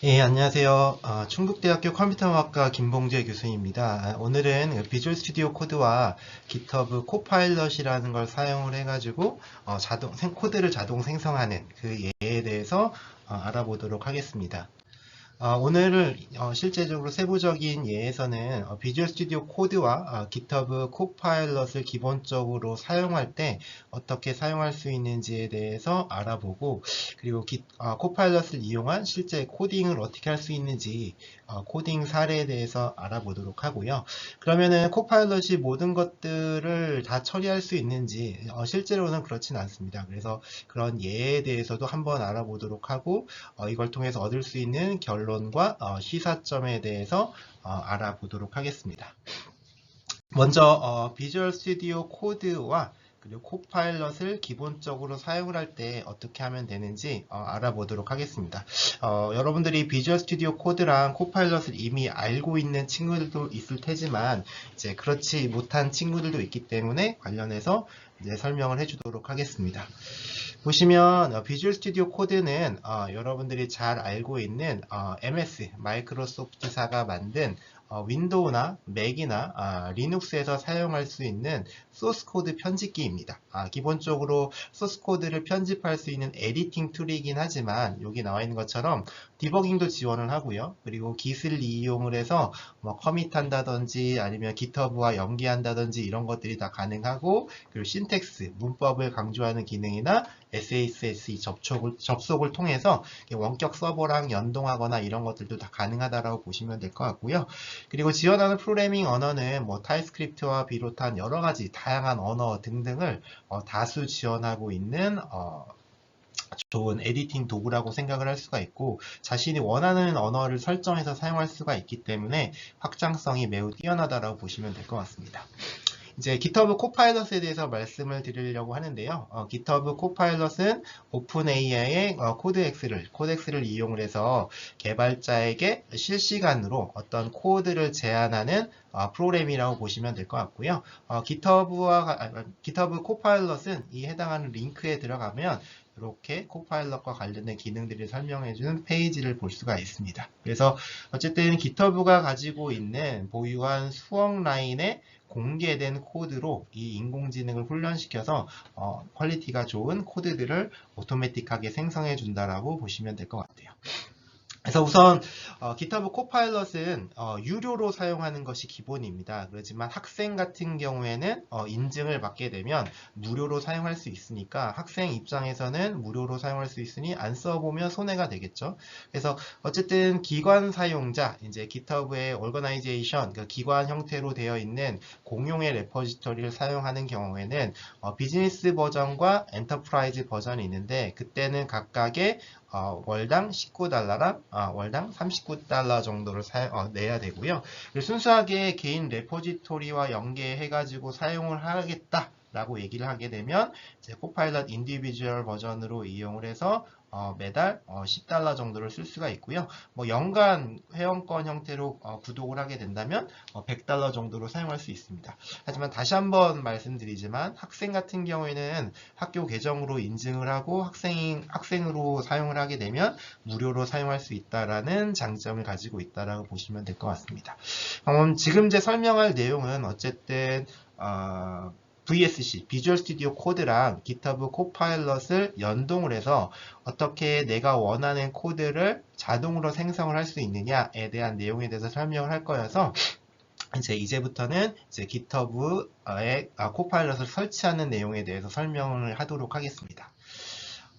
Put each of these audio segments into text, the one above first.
예, 안녕하세요. 충북대학교 컴퓨터공학과 김봉재 교수입니다. 오늘은 비주얼 스튜디오 코드와 GitHub 코파일럿이라는 걸 사용을 해가지고 코드를 자동 생성하는 그 예에 대해서 알아보도록 하겠습니다. 오늘은 실제적으로 세부적인 예에서는 비주얼 스튜디오 코드와 GitHub 코파일럿을 기본적으로 사용할 때 어떻게 사용할 수 있는지에 대해서 알아보고, 그리고 코파일럿을 이용한 실제 코딩을 어떻게 할 수 있는지 코딩 사례에 대해서 알아보도록 하고요. 그러면은 코파일럿이 모든 것들을 다 처리할 수 있는지 실제로는 그렇진 않습니다. 그래서 그런 예에 대해서도 한번 알아보도록 하고, 이걸 통해서 얻을 수 있는 결론과 시사점에 대해서 알아보도록 하겠습니다. 먼저 비주얼 스튜디오 코드와 그리고 코파일럿을 기본적으로 사용을 할 때 어떻게 하면 되는지 알아보도록 하겠습니다. 여러분들이 비주얼 스튜디오 코드랑 코파일럿을 이미 알고 있는 친구들도 있을 테지만 이제 그렇지 못한 친구들도 있기 때문에 관련해서 이제 설명을 해주도록 하겠습니다. 보시면 비주얼 스튜디오 코드는 여러분들이 잘 알고 있는 MS 마이크로소프트사가 만든 윈도우나 맥이나 리눅스에서 사용할 수 있는 소스 코드 편집기입니다. 기본적으로 소스 코드를 편집할 수 있는 에디팅 툴이긴 하지만 여기 나와 있는 것처럼 디버깅도 지원을 하고요. 그리고 깃을 이용을 해서 뭐 커밋한다든지 아니면 GitHub와 연계한다든지 이런 것들이 다 가능하고, 그리고 신텍스, 문법을 강조하는 기능이나 SASS 접속을 통해서 원격 서버랑 연동하거나 이런 것들도 다 가능하다라고 보시면 될 것 같고요. 그리고 지원하는 프로그래밍 언어는 뭐 타입스크립트와 비롯한 여러 가지 다양한 언어 등등을 다수 지원하고 있는 좋은 에디팅 도구라고 생각을 할 수가 있고, 자신이 원하는 언어를 설정해서 사용할 수가 있기 때문에 확장성이 매우 뛰어나다라고 보시면 될 것 같습니다. 이제 GitHub 코파일럿에 대해서 말씀을 드리려고 하는데요. GitHub 코파일럿은 오픈AI의 코덱스를 이용을 해서 개발자에게 실시간으로 어떤 코드를 제안하는 프로그램이라고 보시면 될 것 같고요. GitHub 코파일럿은 이 해당하는 링크에 들어가면 이렇게 코파일럿과 관련된 기능들을 설명해주는 페이지를 볼 수가 있습니다. 그래서 어쨌든 GitHub가 가지고 있는 보유한 수억 라인의 공개된 코드로 이 인공지능을 훈련시켜서 퀄리티가 좋은 코드들을 오토매틱하게 생성해 준다라고 보시면 될 것 같아요. 그래서 우선 GitHub 코파일럿은 유료로 사용하는 것이 기본입니다. 그렇지만 학생 같은 경우에는 인증을 받게 되면 무료로 사용할 수 있으니까, 학생 입장에서는 무료로 사용할 수 있으니 안 써보면 손해가 되겠죠. 그래서 어쨌든 기관 사용자, 이제 GitHub의 오거나이제이션, 그 기관 형태로 되어 있는 공용의 레포지토리를 사용하는 경우에는 비즈니스 버전과 엔터프라이즈 버전이 있는데, 그때는 각각의 월당 19달러랑 월당 39달러 정도를 내야 되고요. 순수하게 개인 레포지토리와 연계해가지고 사용을 하겠다라고 얘기를 하게 되면 이제 코파일럿 인디비주얼 버전으로 이용을 해서 매달 10달러 정도를 쓸 수가 있고요. 뭐 연간 회원권 형태로 구독을 하게 된다면 100달러 정도로 사용할 수 있습니다. 하지만 다시 한번 말씀드리지만 학생 같은 경우에는 학교 계정으로 인증을 하고 학생으로 사용을 하게 되면 무료로 사용할 수 있다라는 장점을 가지고 있다라고 보시면 될 것 같습니다. 지금 제 설명할 내용은 어쨌든 VSC, 비주얼 스튜디오 코드랑 GitHub 코파일럿을 연동을 해서 어떻게 내가 원하는 코드를 자동으로 생성을 할 수 있느냐에 대한 내용에 대해서 설명을 할 거여서, 이제부터는 GitHub의 코파일럿을 설치하는 내용에 대해서 설명을 하도록 하겠습니다.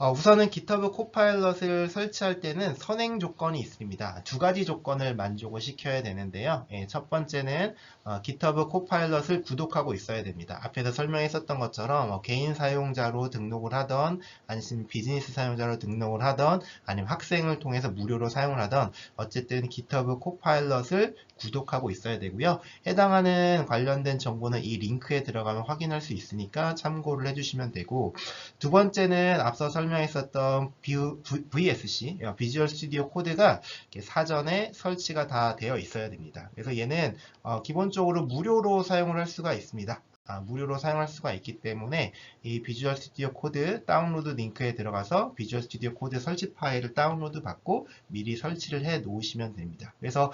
우선은 GitHub 코파일럿을 설치할 때는 선행 조건이 있습니다. 두 가지 조건을 만족을 시켜야 되는데요. 첫 번째는 GitHub 코파일럿을 구독하고 있어야 됩니다. 앞에서 설명했었던 것처럼 개인 사용자로 등록을 하던, 아니면 비즈니스 사용자로 등록을 하던, 아니면 학생을 통해서 무료로 사용을 하던, 어쨌든 GitHub 코파일럿을 구독하고 있어야 되고요. 해당하는 관련된 정보는 이 링크에 들어가면 확인할 수 있으니까 참고를 해주시면 되고, 두 번째는 앞서 설명했었던 VSC, 비주얼 스튜디오 코드가 사전에 설치가 다 되어 있어야 됩니다. 그래서 얘는 기본적으로 무료로 사용을 할 수가 있습니다. 무료로 사용할 수가 있기 때문에 이 비주얼 스튜디오 코드 다운로드 링크에 들어가서 비주얼 스튜디오 코드 설치 파일을 다운로드 받고 미리 설치를 해 놓으시면 됩니다. 그래서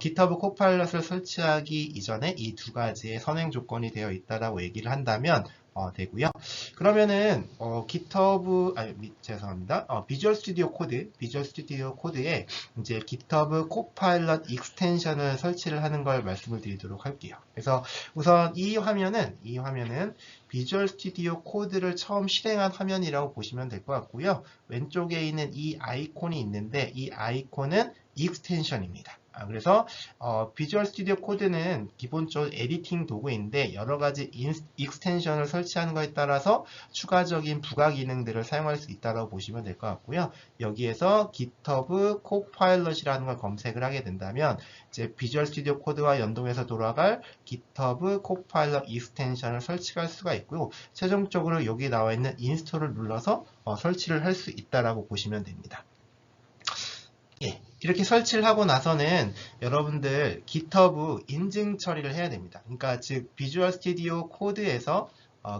GitHub 코파일럿을 설치하기 이전에 이 두 가지의 선행 조건이 되어 있다라고 얘기를 한다면 되고요. 그러면은 죄송합니다. 비주얼 스튜디오 코드에 이제 GitHub 코파일럿 익스텐션을 설치를 하는 걸 말씀을 드리도록 할게요. 그래서 우선 이 화면은 비주얼 스튜디오 코드를 처음 실행한 화면이라고 보시면 될 것 같고요. 왼쪽에 있는 이 아이콘이 있는데 이 아이콘은 익스텐션입니다. 그래서 비주얼 스튜디오 코드는 기본적으로 에디팅 도구인데 여러 가지 익스텐션을 설치하는 것에 따라서 추가적인 부가 기능들을 사용할 수 있다고 보시면 될 것 같고요. 여기에서 GitHub Copilot이라는 걸 검색을 하게 된다면 이제 비주얼 스튜디오 코드와 연동해서 돌아갈 GitHub Copilot 익스텐션을 설치할 수가 있고요. 최종적으로 여기 나와 있는 인스톨을 눌러서 설치를 할 수 있다라고 보시면 됩니다. 예, 이렇게 설치를 하고 나서는 여러분들 GitHub 인증 처리를 해야 됩니다. 그러니까 즉 비주얼 스튜디오 코드에서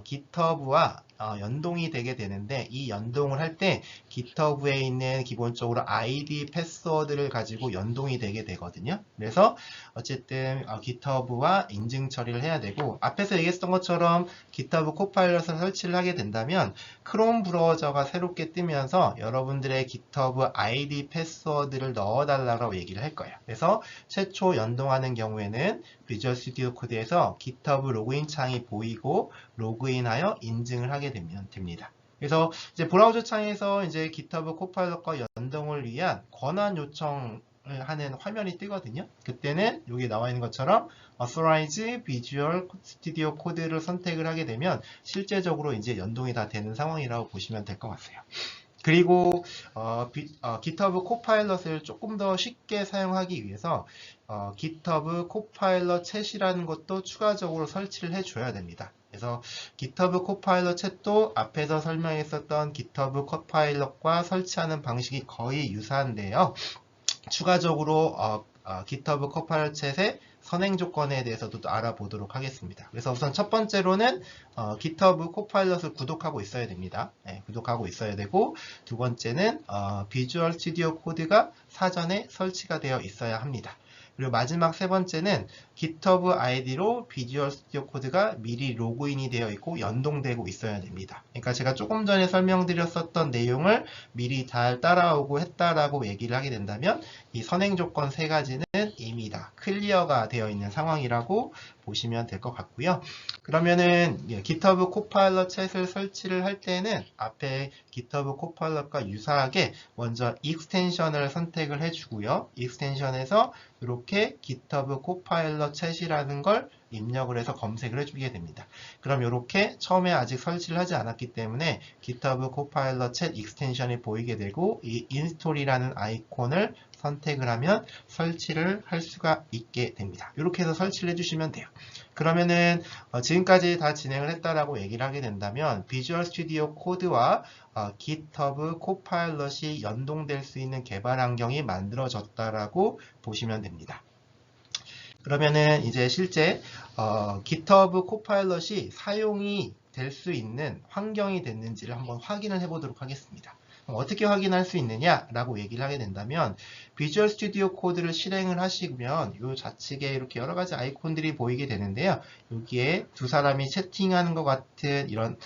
GitHub와 연동이 되게 되는데 이 연동을 할 때 GitHub에 있는 기본적으로 ID, 패스워드를 가지고 연동이 되게 되거든요. 그래서 어쨌든 GitHub와 인증 처리를 해야 되고 앞에서 얘기했던 것처럼 GitHub 코파일럿을 설치를 하게 된다면 크롬 브라우저가 새롭게 뜨면서 여러분들의 GitHub ID, 패스워드를 넣어달라고 얘기를 할 거예요. 그래서 최초 연동하는 경우에는 비주얼 스튜디오 코드에서 GitHub 로그인 창이 보이고 로그인하여 인증을 하게 되면 됩니다. 그래서 이제 브라우저 창에서 이제 GitHub 코파일럿과 연동을 위한 권한 요청을 하는 화면이 뜨거든요. 그때는 여기 나와 있는 것처럼 Authorize Visual Studio Code를 선택을 하게 되면 실제적으로 이제 연동이 다 되는 상황이라고 보시면 될 것 같아요. 그리고 GitHub 코파일럿을 조금 더 쉽게 사용하기 위해서 GitHub 코파일럿 챗이라는 것도 추가적으로 설치를 해줘야 됩니다. 그래서 GitHub 코파일럿 챗도 앞에서 설명했었던 GitHub 코파일럿과 설치하는 방식이 거의 유사한데요. 추가적으로 GitHub 코파일럿 챗의 선행 조건에 대해서도 또 알아보도록 하겠습니다. 그래서 우선 첫 번째로는 GitHub 코파일럿을 구독하고 있어야 됩니다. 네, 구독하고 있어야 되고 두 번째는 비주얼 스튜디오 코드가 사전에 설치가 되어 있어야 합니다. 그리고 마지막 세 번째는 GitHub 아이디로 비주얼 스튜디오 코드가 미리 로그인이 되어 있고 연동되고 있어야 됩니다. 그러니까 제가 조금 전에 설명드렸었던 내용을 미리 잘 따라오고 했다라고 얘기를 하게 된다면 이 선행 조건 세 가지는 이미 다 클리어가 되어 있는 상황이라고 보시면 될 것 같고요. 그러면은 GitHub 코파일럿 챗을 설치를 할 때는 앞에 GitHub 코파일럿과 유사하게 먼저 익스텐션을 선택을 해주고요. 익스텐션에서 이렇게 GitHub 코파일럿 챗이라는 걸 입력을 해서 검색을 해주게 됩니다. 그럼 이렇게 처음에 아직 설치를 하지 않았기 때문에 GitHub 코파일럿 챗 익스텐션이 보이게 되고 이 인스톨이라는 아이콘을 선택을 하면 설치를 할 수가 있게 됩니다. 이렇게 해서 설치를 해주시면 돼요. 그러면은 지금까지 다 진행을 했다라고 얘기를 하게 된다면 비주얼 스튜디오 코드와 GitHub 코파일럿이 연동될 수 있는 개발 환경이 만들어졌다라고 보시면 됩니다. 그러면은 이제 실제 GitHub 코파일럿이 사용이 될 수 있는 환경이 됐는지를 한번 확인을 해보도록 하겠습니다. 어떻게 확인할 수 있느냐라고 얘기를 하게 된다면 비주얼 스튜디오 코드를 실행을 하시면 이 좌측에 이렇게 여러 가지 아이콘들이 보이게 되는데요. 여기에 두 사람이 채팅하는 것 같은 이런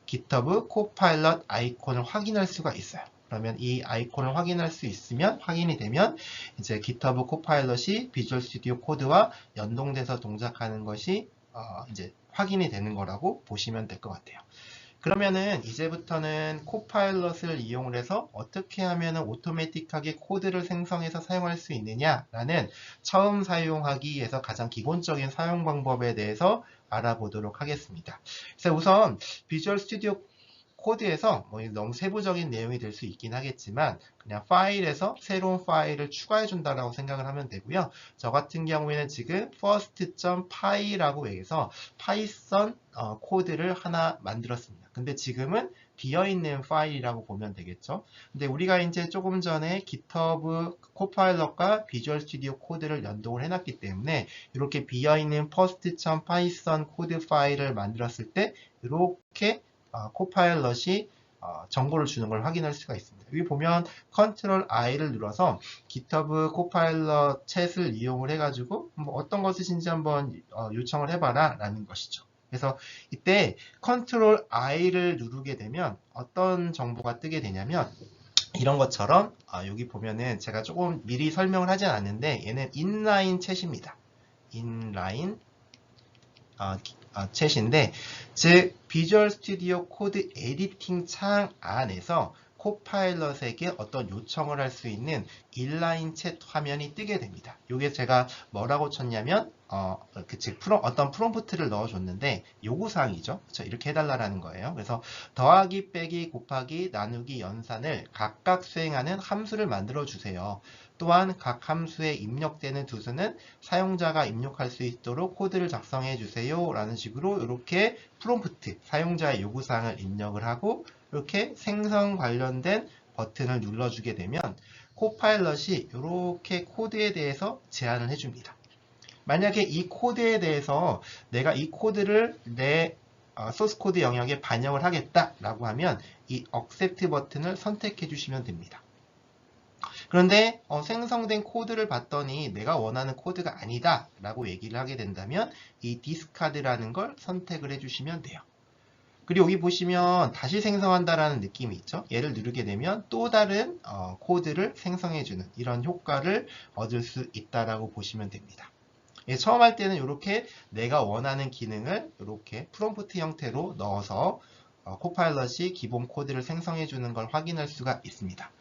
GitHub 코파일럿 아이콘을 확인할 수가 있어요. 그러면 이 아이콘을 확인할 수 있으면 확인이 되면 이제 GitHub 코파일럿이 비주얼 스튜디오 코드와 연동돼서 동작하는 것이 이제 확인이 되는 거라고 보시면 될 것 같아요. 그러면은 이제부터는 코파일럿을 이용을 해서 어떻게 하면 오토매틱하게 코드를 생성해서 사용할 수 있느냐라는 처음 사용하기 위해서 가장 기본적인 사용 방법에 대해서 알아보도록 하겠습니다. 그래서 우선 비주얼 스튜디오 코드에서 너무 세부적인 내용이 될 수 있긴 하겠지만 그냥 파일에서 새로운 파일을 추가해 준다라고 생각을 하면 되고요. 저 같은 경우에는 지금 first.py라고 해서 파이썬 코드를 하나 만들었습니다. 근데 지금은 비어있는 파일이라고 보면 되겠죠. 근데 우리가 이제 조금 전에 GitHub 코파일럿과 비주얼 스튜디오 코드를 연동을 해놨기 때문에 이렇게 비어있는 first.python 코드 파일을 만들었을 때 이렇게 코파일럿이 정보를 주는 걸 확인할 수가 있습니다. 여기 보면 Ctrl I를 눌러서 GitHub 코파일럿 챗을 이용을 해가지고 뭐 어떤 거 쓰신지 한번 요청을 해봐라 라는 것이죠. 그래서 이때 Ctrl I를 누르게 되면 어떤 정보가 뜨게 되냐면 이런 것처럼 여기 보면은 제가 조금 미리 설명을 하진 않는데 얘는 인라인 챗입니다. 인라인 챗인데 즉 비주얼 스튜디오 코드 에디팅 창 안에서 코파일럿에게 어떤 요청을 할 수 있는 인라인 챗 화면이 뜨게 됩니다. 이게 제가 뭐라고 쳤냐면 즉 어떤 프롬프트를 넣어줬는데 요구사항이죠. 그렇죠? 이렇게 해달라는 거예요. 그래서 더하기, 빼기, 곱하기, 나누기, 연산을 각각 수행하는 함수를 만들어 주세요. 또한 각 함수에 입력되는 두 수는 사용자가 입력할 수 있도록 코드를 작성해 주세요 라는 식으로 이렇게 프롬프트, 사용자의 요구사항을 입력을 하고 이렇게 생성 관련된 버튼을 눌러주게 되면 코파일럿이 이렇게 코드에 대해서 제안을 해줍니다. 만약에 이 코드에 대해서 내가 이 코드를 내 소스 코드 영역에 반영을 하겠다라고 하면 이 accept 버튼을 선택해 주시면 됩니다. 그런데 생성된 코드를 봤더니 내가 원하는 코드가 아니다 라고 얘기를 하게 된다면 이 discard라는 걸 선택을 해주시면 돼요. 그리고 여기 보시면 다시 생성한다라는 느낌이 있죠. 얘를 누르게 되면 또 다른 코드를 생성해주는 이런 효과를 얻을 수 있다라고 보시면 됩니다. 예, 처음 할 때는 이렇게 내가 원하는 기능을 이렇게 프롬프트 형태로 넣어서 코파일럿이 기본 코드를 생성해 주는 걸 확인할 수가 있습니다.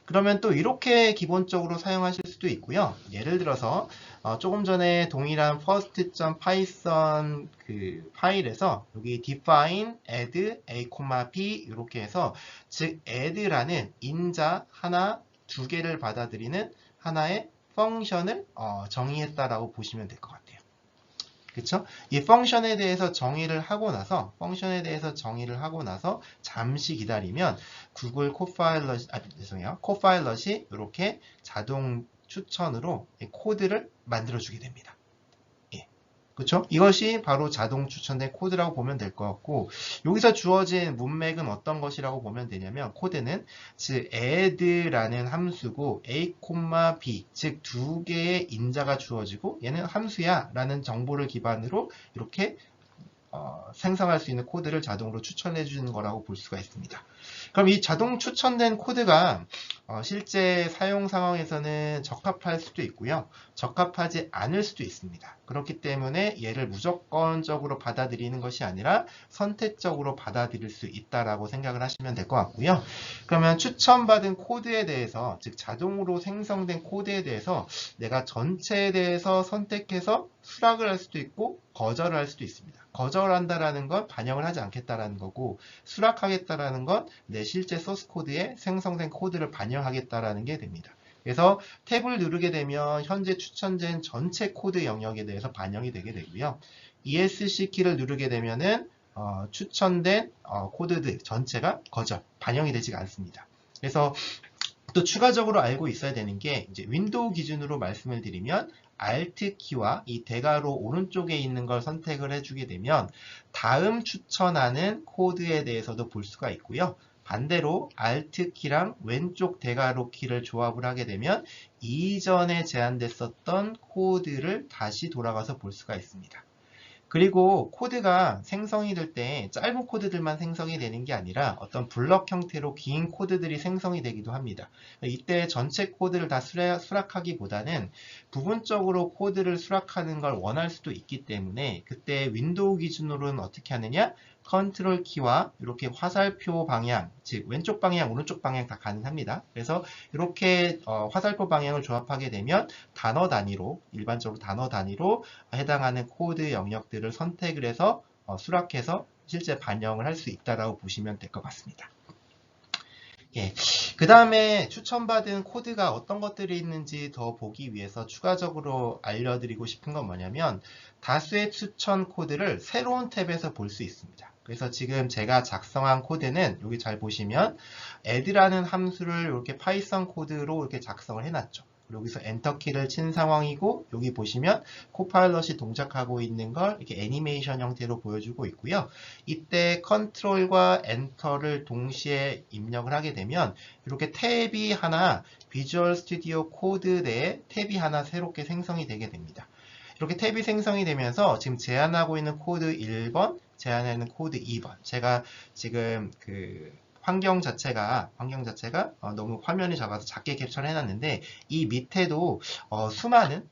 그러면 또 이렇게 기본적으로 사용하실 수도 있고요. 예를 들어서 조금 전에 동일한 first.python 그 파일에서 여기 define, add, a, b 이렇게 해서 즉 add라는 인자 하나, 두 개를 받아들이는 하나의 펑션을 정의했다라고 보시면 될 것 같아요. 그쵸? 이 펑션에 대해서 정의를 하고 나서 잠시 기다리면 구글 코파일럿이 이렇게 자동 추천으로 코드를 만들어 주게 됩니다. 예. 그쵸? 이것이 바로 자동 추천된 코드라고 보면 될 것 같고 여기서 주어진 문맥은 어떤 것이라고 보면 되냐면 코드는 즉 add라는 함수고 a, b 즉 두 개의 인자가 주어지고 얘는 함수야 라는 정보를 기반으로 이렇게 생성할 수 있는 코드를 자동으로 추천해 주는 거라고 볼 수가 있습니다. 그럼 이 자동 추천된 코드가 실제 사용 상황에서는 적합할 수도 있고요. 적합하지 않을 수도 있습니다. 그렇기 때문에 얘를 무조건적으로 받아들이는 것이 아니라 선택적으로 받아들일 수 있다라고 생각을 하시면 될 것 같고요. 그러면 추천받은 코드에 대해서 즉 자동으로 생성된 코드에 대해서 내가 전체에 대해서 선택해서 수락을 할 수도 있고 거절을 할 수도 있습니다. 거절한다라는 건 반영을 하지 않겠다라는 거고 수락하겠다라는 건 내 실제 소스 코드에 생성된 코드를 반영하겠다라는 게 됩니다. 그래서 탭을 누르게 되면 현재 추천된 전체 코드 영역에 대해서 반영이 되게 되고요. ESC 키를 누르게 되면은 추천된 코드들 전체가 거절, 반영이 되지가 않습니다. 그래서 또 추가적으로 알고 있어야 되는 게 이제 윈도우 기준으로 말씀을 드리면 Alt 키와 이 대괄호 오른쪽에 있는 걸 선택을 해주게 되면 다음 추천하는 코드에 대해서도 볼 수가 있고요. 반대로 Alt 키랑 왼쪽 대괄호 키를 조합을 하게 되면 이전에 제한됐었던 코드를 다시 돌아가서 볼 수가 있습니다. 그리고 코드가 생성이 될 때 짧은 코드들만 생성이 되는 게 아니라 어떤 블럭 형태로 긴 코드들이 생성이 되기도 합니다. 이때 전체 코드를 다 수락하기보다는 부분적으로 코드를 수락하는 걸 원할 수도 있기 때문에 그때 윈도우 기준으로는 어떻게 하느냐? 컨트롤 키와 이렇게 화살표 방향, 즉 왼쪽 방향, 오른쪽 방향 다 가능합니다. 그래서 이렇게 화살표 방향을 조합하게 되면 단어 단위로, 일반적으로 단어 단위로 해당하는 코드 영역들을 선택을 해서 수락해서 실제 반영을 할 수 있다라고 보시면 될 것 같습니다. 예. 그 다음에 추천받은 코드가 어떤 것들이 있는지 더 보기 위해서 추가적으로 알려드리고 싶은 건 뭐냐면 다수의 추천 코드를 새로운 탭에서 볼 수 있습니다. 그래서 지금 제가 작성한 코드는 여기 잘 보시면 add라는 함수를 이렇게 파이썬 코드로 이렇게 작성을 해놨죠. 여기서 엔터키를 친 상황이고 여기 보시면 코파일럿이 동작하고 있는 걸 이렇게 애니메이션 형태로 보여주고 있고요. 이때 컨트롤과 엔터를 동시에 입력을 하게 되면 이렇게 탭이 하나 비주얼 스튜디오 코드 내에 탭이 하나 새롭게 생성이 되게 됩니다. 이렇게 탭이 생성이 되면서 지금 제한하고 있는 코드 1번, 제한하는 코드 2번. 제가 지금 환경 자체가 너무 화면이 작아서 작게 캡처를 해놨는데 이 밑에도 수많은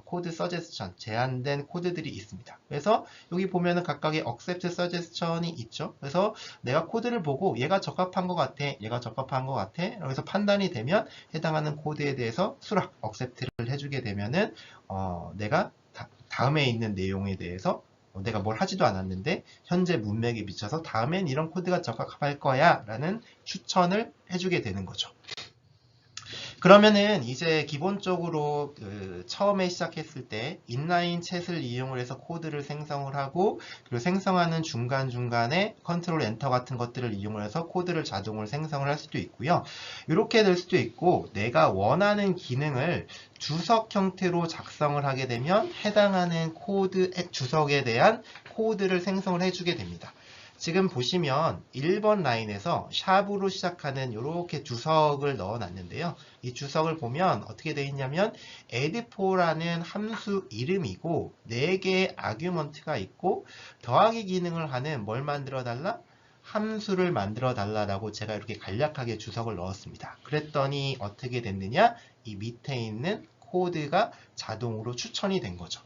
코드 서제스션, 제한된 코드들이 있습니다. 그래서 여기 보면은 각각의 accept suggestion이 있죠. 그래서 내가 코드를 보고 얘가 적합한 것 같아, 얘가 적합한 것 같아. 그래서 판단이 되면 해당하는 코드에 대해서 수락, accept를 해주게 되면은 내가 다음에 있는 내용에 대해서 내가 뭘 하지도 않았는데 현재 문맥에 미쳐서 다음엔 이런 코드가 적합할 거야 라는 추천을 해주게 되는 거죠. 그러면은 이제 기본적으로 처음에 시작했을 때 인라인 챗을 이용을 해서 코드를 생성을 하고 그리고 생성하는 중간중간에 컨트롤 엔터 같은 것들을 이용을 해서 코드를 자동으로 생성을 할 수도 있고요. 이렇게 될 수도 있고 내가 원하는 기능을 주석 형태로 작성을 하게 되면 해당하는 코드 주석에 대한 코드를 생성을 해주게 됩니다. 지금 보시면 1번 라인에서 샵으로 시작하는 이렇게 주석을 넣어 놨는데요. 이 주석을 보면 어떻게 되어 있냐면 add4라는 함수 이름이고 4개의 아규먼트가 있고 더하기 기능을 하는 뭘 만들어 달라? 함수를 만들어 달라라고 제가 이렇게 간략하게 주석을 넣었습니다. 그랬더니 어떻게 됐느냐? 이 밑에 있는 코드가 자동으로 추천이 된 거죠.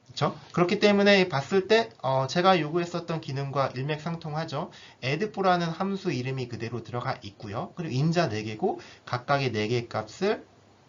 그렇죠? 그렇기 때문에 봤을 때 제가 요구했었던 기능과 일맥상통하죠. add4라는 함수 이름이 그대로 들어가 있고요. 그리고 인자 4개고 각각의 4개의 값을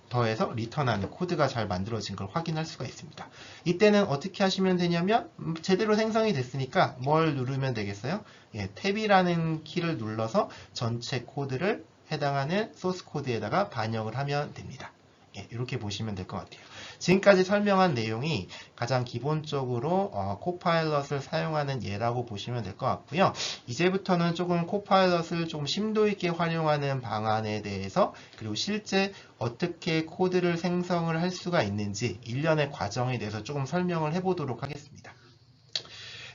더해서 리턴하는 코드가 잘 만들어진 걸 확인할 수가 있습니다. 이때는 어떻게 하시면 되냐면 제대로 생성이 됐으니까 뭘 누르면 되겠어요? 예, 탭이라는 키를 눌러서 전체 코드를 해당하는 소스 코드에다가 반영을 하면 됩니다. 예, 이렇게 보시면 될 것 같아요. 지금까지 설명한 내용이 가장 기본적으로 코파일럿을 사용하는 예라고 보시면 될 것 같고요. 이제부터는 조금 코파일럿을 좀 심도 있게 활용하는 방안에 대해서 그리고 실제 어떻게 코드를 생성을 할 수가 있는지 일련의 과정에 대해서 조금 설명을 해보도록 하겠습니다.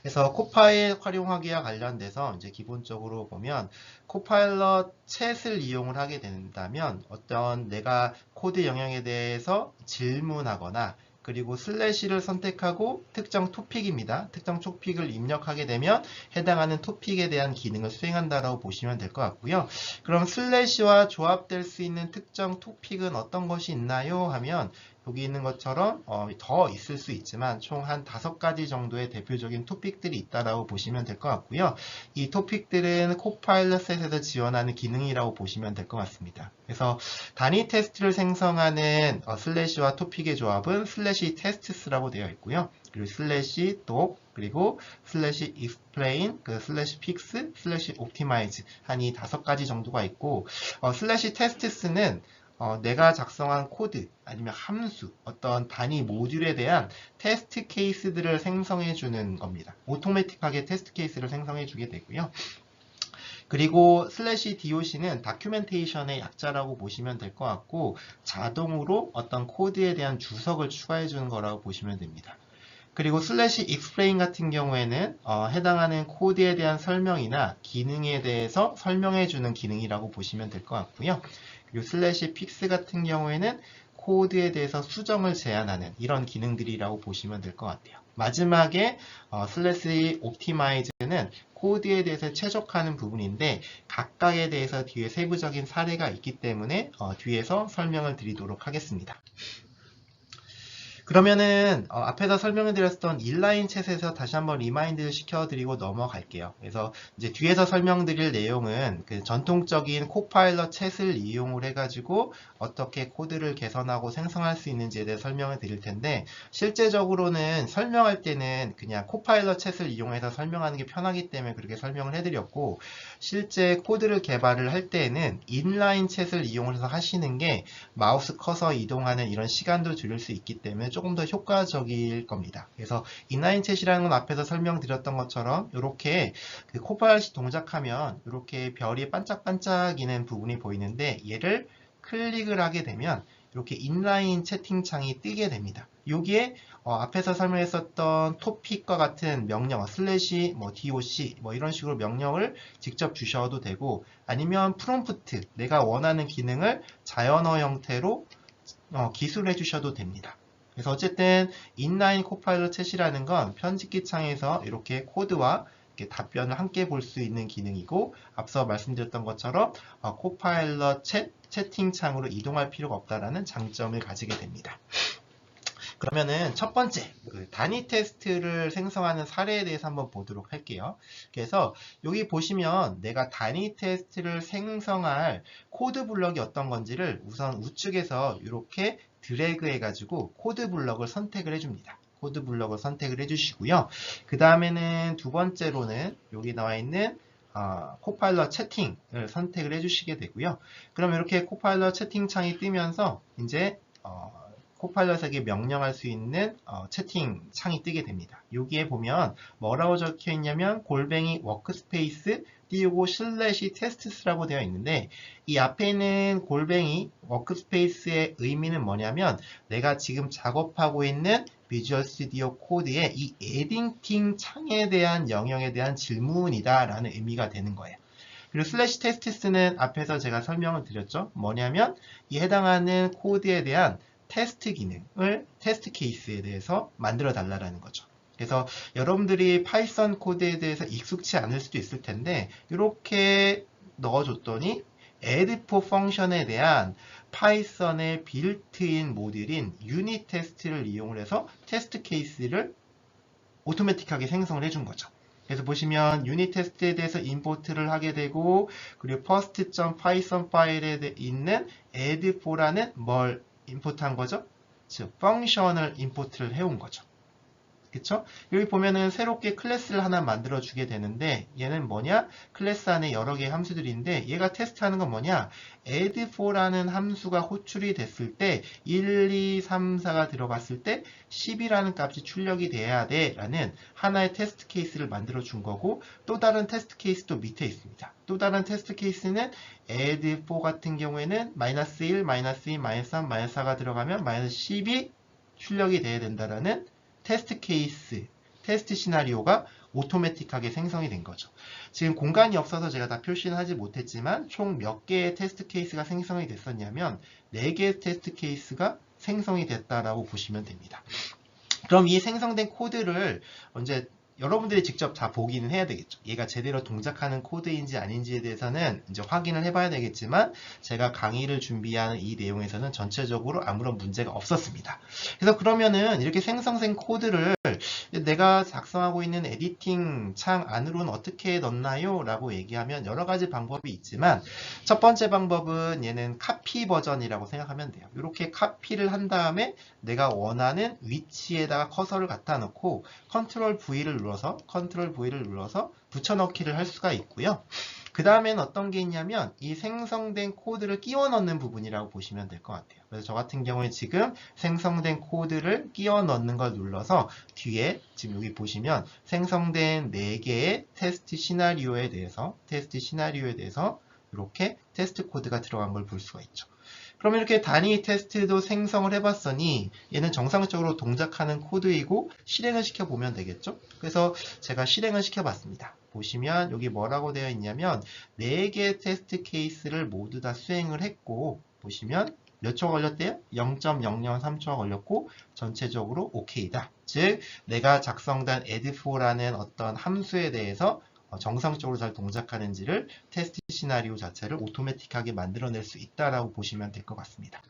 그래서 코파일 활용하기와 관련돼서 이제 기본적으로 보면 코파일럿 챗을 이용을 하게 된다면 어떤 내가 코드 영역에 대해서 질문하거나 그리고 슬래시를 선택하고 특정 토픽입니다. 특정 토픽을 입력하게 되면 해당하는 토픽에 대한 기능을 수행한다라고 보시면 될 것 같고요. 그럼 슬래시와 조합될 수 있는 특정 토픽은 어떤 것이 있나요? 하면 여기 있는 것처럼 더 있을 수 있지만 총 한 5가지 정도의 대표적인 토픽들이 있다라고 보시면 될 것 같고요. 이 토픽들은 코파일럿에서 지원하는 기능이라고 보시면 될 것 같습니다. 그래서 단위 테스트를 생성하는 슬래시와 토픽의 조합은 슬래시 테스트스라고 되어 있고요. 그리고 슬래시 독, 그리고 슬래시 explain, 슬래시 fix, 슬래시 optimize 한 이 5가지 정도가 있고 슬래시 테스트스는 내가 작성한 코드 아니면 함수 어떤 단위 모듈에 대한 테스트 케이스들을 생성해 주는 겁니다. 오토매틱하게 테스트 케이스를 생성해 주게 되고요. 그리고 슬래시 doc는 다큐멘테이션의 약자라고 보시면 될 것 같고 자동으로 어떤 코드에 대한 주석을 추가해 주는 거라고 보시면 됩니다. 그리고 슬래시 explain 같은 경우에는 해당하는 코드에 대한 설명이나 기능에 대해서 설명해 주는 기능이라고 보시면 될 것 같고요. 그리고 슬래시 fix 같은 경우에는 코드에 대해서 수정을 제한하는 이런 기능들이라고 보시면 될 것 같아요. 마지막에 슬래시 optimize는 코드에 대해서 최적화하는 부분인데 각각에 대해서 뒤에 세부적인 사례가 있기 때문에 뒤에서 설명을 드리도록 하겠습니다. 그러면은 앞에서 설명해 드렸던 인라인 챗에서 다시 한번 리마인드 시켜드리고 넘어갈게요. 그래서 이제 뒤에서 설명드릴 내용은 그 전통적인 코파일럿 챗을 이용을 해가지고 어떻게 코드를 개선하고 생성할 수 있는지에 대해 설명을 드릴 텐데 실제적으로는 설명할 때는 그냥 코파일럿 챗을 이용해서 설명하는 게 편하기 때문에 그렇게 설명을 해드렸고 실제 코드를 개발을 할 때에는 인라인 챗을 이용해서 하시는 게 마우스 커서 이동하는 이런 시간도 줄일 수 있기 때문에 조금 더 효과적일 겁니다. 그래서 인라인 챗이라는 건 앞에서 설명드렸던 것처럼 이렇게 그 코파일럿이 동작하면 이렇게 별이 반짝반짝이는 부분이 보이는데 얘를 클릭을 하게 되면 이렇게 인라인 채팅창이 뜨게 됩니다. 여기에 앞에서 설명했었던 토픽과 같은 명령, 슬래시, doc 이런 식으로 명령을 직접 주셔도 되고 아니면 프롬프트, 내가 원하는 기능을 자연어 형태로 기술해 주셔도 됩니다. 그래서 어쨌든 인라인 코파일럿 챗이라는 건 편집기 창에서 이렇게 코드와 이렇게 답변을 함께 볼 수 있는 기능이고 앞서 말씀드렸던 것처럼 코파일럿 채팅창으로 이동할 필요가 없다라는 장점을 가지게 됩니다. 그러면은 첫 번째 단위 테스트를 생성하는 사례에 대해서 한번 보도록 할게요. 그래서 여기 보시면 내가 단위 테스트를 생성할 코드 블럭이 어떤 건지를 우선 우측에서 이렇게 드래그 해가지고 코드 블럭을 선택을 해줍니다. 코드 블럭을 선택을 해주시고요. 그 다음에는 두 번째로는 여기 나와 있는 코파일럿 채팅을 선택을 해주시게 되고요. 그럼 이렇게 코파일럿 채팅창이 뜨면서 이제 코파일럿에게 명령할 수 있는 채팅 창이 뜨게 됩니다. 여기에 보면 뭐라고 적혀 있냐면 골뱅이 워크스페이스 띄우고 슬래시 테스트스라고 되어 있는데 이 앞에 있는 골뱅이 워크스페이스의 의미는 뭐냐면 내가 지금 작업하고 있는 비주얼 스튜디오 코드의 이 에디팅 창에 대한 영역에 대한 질문이다 라는 의미가 되는 거예요. 그리고 슬래시 테스트스는 앞에서 제가 설명을 드렸죠. 뭐냐면 이 해당하는 코드에 대한 테스트 기능을 테스트 케이스에 대해서 만들어 달라는 거죠. 그래서 여러분들이 파이썬 코드에 대해서 익숙치 않을 수도 있을 텐데 이렇게 넣어줬더니 add for 펑션에 대한 파이썬의 빌트인 모듈인 유닛 테스트를 이용을 해서 테스트 케이스를 오토매틱하게 생성을 해준 거죠. 그래서 보시면 유닛 테스트에 대해서 임포트를 하게 되고 그리고 first.python 파일에 있는 add for라는 뭘 임포트한 거죠? 즉 펑션을 임포트를 해온 거죠. 그쵸? 여기 보면은 새롭게 클래스를 하나 만들어 주게 되는데 얘는 뭐냐? 클래스 안에 여러 개의 함수들인데 얘가 테스트하는 건 뭐냐? add4라는 함수가 호출이 됐을 때 1, 2, 3, 4가 들어갔을 때 10이라는 값이 출력이 돼야 돼 라는 하나의 테스트 케이스를 만들어 준 거고 또 다른 테스트 케이스도 밑에 있습니다. 또 다른 테스트 케이스는 add4 같은 경우에는 마이너스 1, 마이너스 2, 마이너스 3, 마이너스 4가 들어가면 마이너스 10이 출력이 돼야 된다라는 테스트 케이스, 테스트 시나리오가 오토매틱하게 생성이 된 거죠. 지금 공간이 없어서 제가 다 표시는 하지 못했지만 총 몇 개의 테스트 케이스가 생성이 됐었냐면 4개의 테스트 케이스가 생성이 됐다라고 보시면 됩니다. 그럼 이 생성된 코드를 이제 여러분들이 직접 다 보기는 해야 되겠죠. 얘가 제대로 동작하는 코드인지 아닌지에 대해서는 이제 확인을 해봐야 되겠지만 제가 강의를 준비하는 이 내용에서는 전체적으로 아무런 문제가 없었습니다. 그래서 그러면은 이렇게 생성된 코드를 내가 작성하고 있는 에디팅 창 안으로는 어떻게 넣나요? 라고 얘기하면 여러 가지 방법이 있지만 첫 번째 방법은 얘는 카피 버전이라고 생각하면 돼요. 이렇게 카피를 한 다음에 내가 원하는 위치에다가 커서를 갖다 놓고 컨트롤 V를 눌러서 붙여넣기를 할 수가 있고요. 그 다음엔 어떤 게 있냐면 이 생성된 코드를 끼워 넣는 부분이라고 보시면 될 것 같아요. 그래서 저 같은 경우에 지금 생성된 코드를 끼워 넣는 걸 눌러서 뒤에 지금 여기 보시면 생성된 4개의 테스트 시나리오에 대해서 이렇게 테스트 코드가 들어간 걸 볼 수가 있죠. 그럼 이렇게 단위 테스트도 생성을 해봤으니 얘는 정상적으로 동작하는 코드이고 실행을 시켜보면 되겠죠. 그래서 제가 실행을 시켜봤습니다. 보시면 여기 뭐라고 되어 있냐면 4개의 테스트 케이스를 모두 다 수행을 했고 보시면 몇 초가 걸렸대요? 0.003초가 걸렸고 전체적으로 OK다. 즉 내가 작성한 add4라는 어떤 함수에 대해서 정상적으로 잘 동작하는지를 테스트 시나리오 자체를 오토매틱하게 만들어낼 수 있다라고 보시면 될 것 같습니다.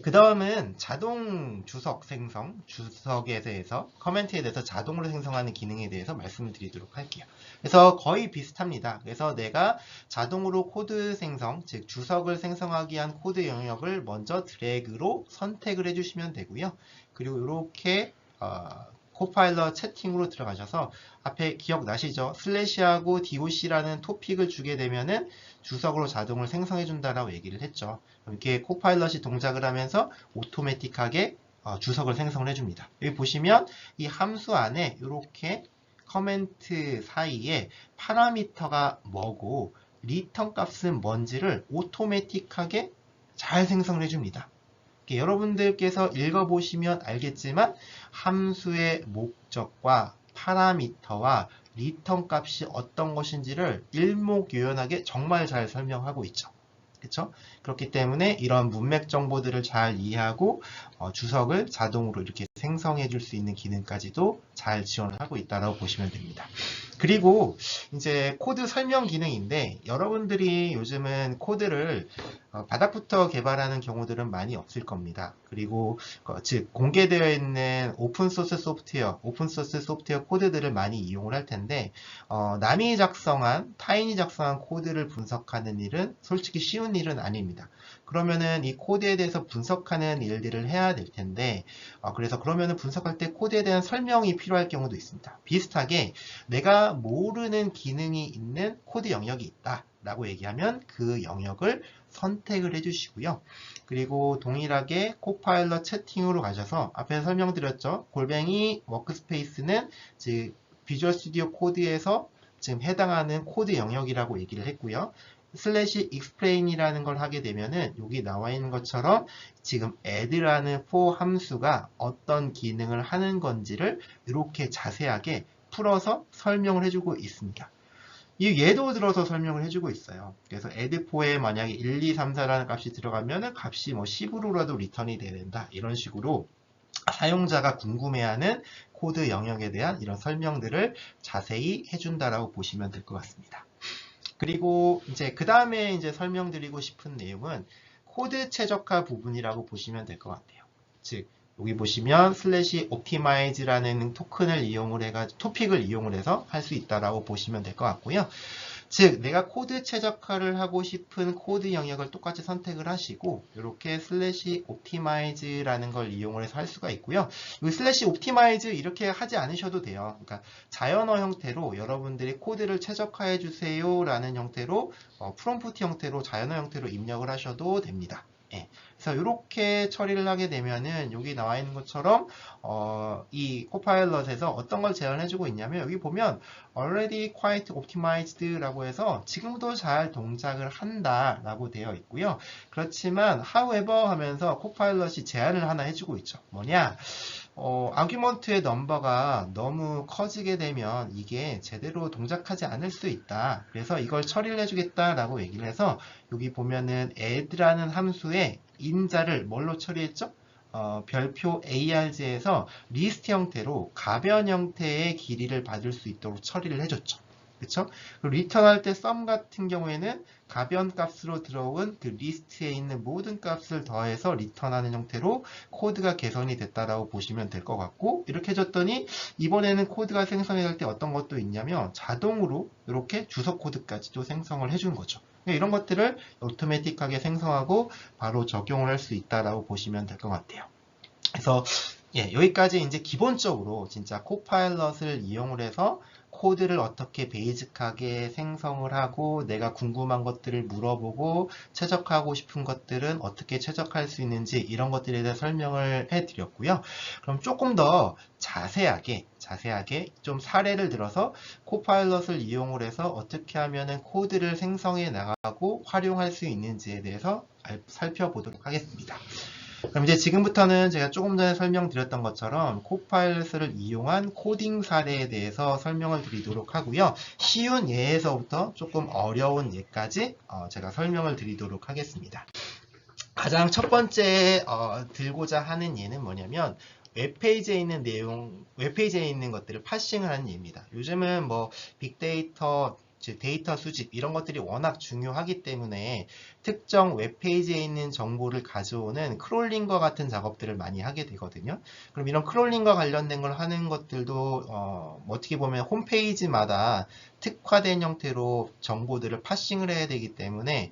그 다음은 자동 주석 생성, 주석에 대해서 커멘트에 대해서 자동으로 생성하는 기능에 대해서 말씀을 드리도록 할게요. 그래서 거의 비슷합니다. 그래서 내가 자동으로 코드 생성, 즉 주석을 생성하기 위한 코드 영역을 먼저 드래그로 선택을 해주시면 되고요. 그리고 이렇게 코파일럿 채팅으로 들어가셔서 앞에 기억나시죠? 슬래시하고 doc라는 토픽을 주게 되면은 주석으로 자동을 생성해 준다라고 얘기를 했죠. 이렇게 코파일럿이 동작을 하면서 오토매틱하게 주석을 생성을 해줍니다. 여기 보시면 이 함수 안에 이렇게 커멘트 사이에 파라미터가 뭐고 리턴 값은 뭔지를 오토매틱하게 잘 생성을 해줍니다. 여러분들께서 읽어보시면 알겠지만 함수의 목적과 파라미터와 리턴 값이 어떤 것인지를 일목요연하게 정말 잘 설명하고 있죠. 그렇죠? 그렇기 때문에 이런 문맥 정보들을 잘 이해하고 주석을 자동으로 이렇게 생성해 줄 수 있는 기능까지도 잘 지원을 하고 있다고 보시면 됩니다. 그리고 이제 코드 설명 기능인데 여러분들이 요즘은 코드를 바닥부터 개발하는 경우들은 많이 없을 겁니다. 그리고 즉 공개되어 있는 오픈소스 소프트웨어 코드들을 많이 이용을 할 텐데 남이 작성한 타인이 작성한 코드를 분석하는 일은 솔직히 쉬운 일은 아닙니다. 그러면은 이 코드에 대해서 분석하는 일들을 해야 될 텐데 그래서 그러면은 분석할 때 코드에 대한 설명이 필요할 경우도 있습니다. 비슷하게 내가 모르는 기능이 있는 코드 영역이 있다 라고 얘기하면 그 영역을 선택을 해주시고요. 그리고 동일하게 코파일럿 채팅으로 가셔서 앞에서 설명드렸죠. 골뱅이 워크스페이스는 즉 비주얼 스튜디오 코드에서 지금 해당하는 코드 영역이라고 얘기를 했고요. 슬래시 explain이라는 걸 하게 되면은 여기 나와 있는 것처럼 지금 add라는 for 함수가 어떤 기능을 하는 건지를 이렇게 자세하게 풀어서 설명을 해주고 있습니다. 이 예도 들어서 설명을 해주고 있어요. 그래서 add4에 만약에 1, 2, 3, 4라는 값이 들어가면은 값이 뭐 10으로라도 리턴이 돼야 된다. 이런 식으로 사용자가 궁금해하는 코드 영역에 대한 이런 설명들을 자세히 해준다라고 보시면 될 것 같습니다. 그리고 이제 그 다음에 이제 설명드리고 싶은 내용은 코드 최적화 부분이라고 보시면 될 것 같아요. 즉 여기 보시면 슬래시 옵티마이즈라는 토큰을 이용을 해가지고 토픽을 이용을 해서 할 수 있다라고 보시면 될 것 같고요. 즉 내가 코드 최적화를 하고 싶은 코드 영역을 똑같이 선택을 하시고 이렇게 슬래시 옵티마이즈라는 걸 이용을 해서 할 수가 있고요. 이 슬래시 옵티마이즈 이렇게 하지 않으셔도 돼요. 그러니까 자연어 형태로 여러분들이 코드를 최적화해 주세요 라는 형태로 프롬프트 형태로 자연어 형태로 입력을 하셔도 됩니다. 예. 그래서 이렇게 처리를 하게 되면은 여기 나와 있는 것처럼 이 코파일럿에서 어떤 걸 제안해주고 있냐면 여기 보면 already quite optimized라고 해서 지금도 잘 동작을 한다라고 되어 있고요. 그렇지만 however 하면서 코파일럿이 제안을 하나 해주고 있죠. 뭐냐? 아규먼트의 넘버가 너무 커지게 되면 이게 제대로 동작하지 않을 수 있다. 그래서 이걸 처리를 해주겠다라고 얘기를 해서 여기 보면은 add라는 함수에 인자를 뭘로 처리했죠? 별표 arg에서 리스트 형태로 가변 형태의 길이를 받을 수 있도록 처리를 해줬죠. 그쵸? 리턴할 때 sum 같은 경우에는 가변 값으로 들어온 그 리스트에 있는 모든 값을 더해서 리턴하는 형태로 코드가 개선이 됐다라고 보시면 될 것 같고 이렇게 해줬더니 이번에는 코드가 생성이 될 때 어떤 것도 있냐면 자동으로 이렇게 주석 코드까지도 생성을 해준 거죠. 이런 것들을 오토매틱하게 생성하고 바로 적용을 할 수 있다라고 보시면 될 것 같아요. 그래서 여기까지 이제 기본적으로 진짜 코파일럿을 이용을 해서 코드를 어떻게 베이직하게 생성을 하고 내가 궁금한 것들을 물어보고 최적화하고 싶은 것들은 어떻게 최적화할 수 있는지 이런 것들에 대해 설명을 해드렸고요. 그럼 조금 더 자세하게 좀 사례를 들어서 코파일럿을 이용을 해서 어떻게 하면은 코드를 생성해 나가고 활용할 수 있는지에 대해서 살펴보도록 하겠습니다. 그럼 이제 지금부터는 제가 조금 전에 설명드렸던 것처럼 코파일럿을 이용한 코딩 사례에 대해서 설명을 드리도록 하고요. 쉬운 예에서부터 조금 어려운 예까지 제가 설명을 드리도록 하겠습니다. 가장 첫 번째 들고자 하는 예는 뭐냐면 웹페이지에 있는 내용, 웹페이지에 있는 것들을 파싱을 하는 예입니다. 요즘은 뭐 빅데이터, 데이터 수집 이런 것들이 워낙 중요하기 때문에 특정 웹페이지에 있는 정보를 가져오는 크롤링과 같은 작업들을 많이 하게 되거든요. 그럼 이런 크롤링과 관련된 걸 하는 것들도 어떻게 보면 홈페이지마다 특화된 형태로 정보들을 파싱을 해야 되기 때문에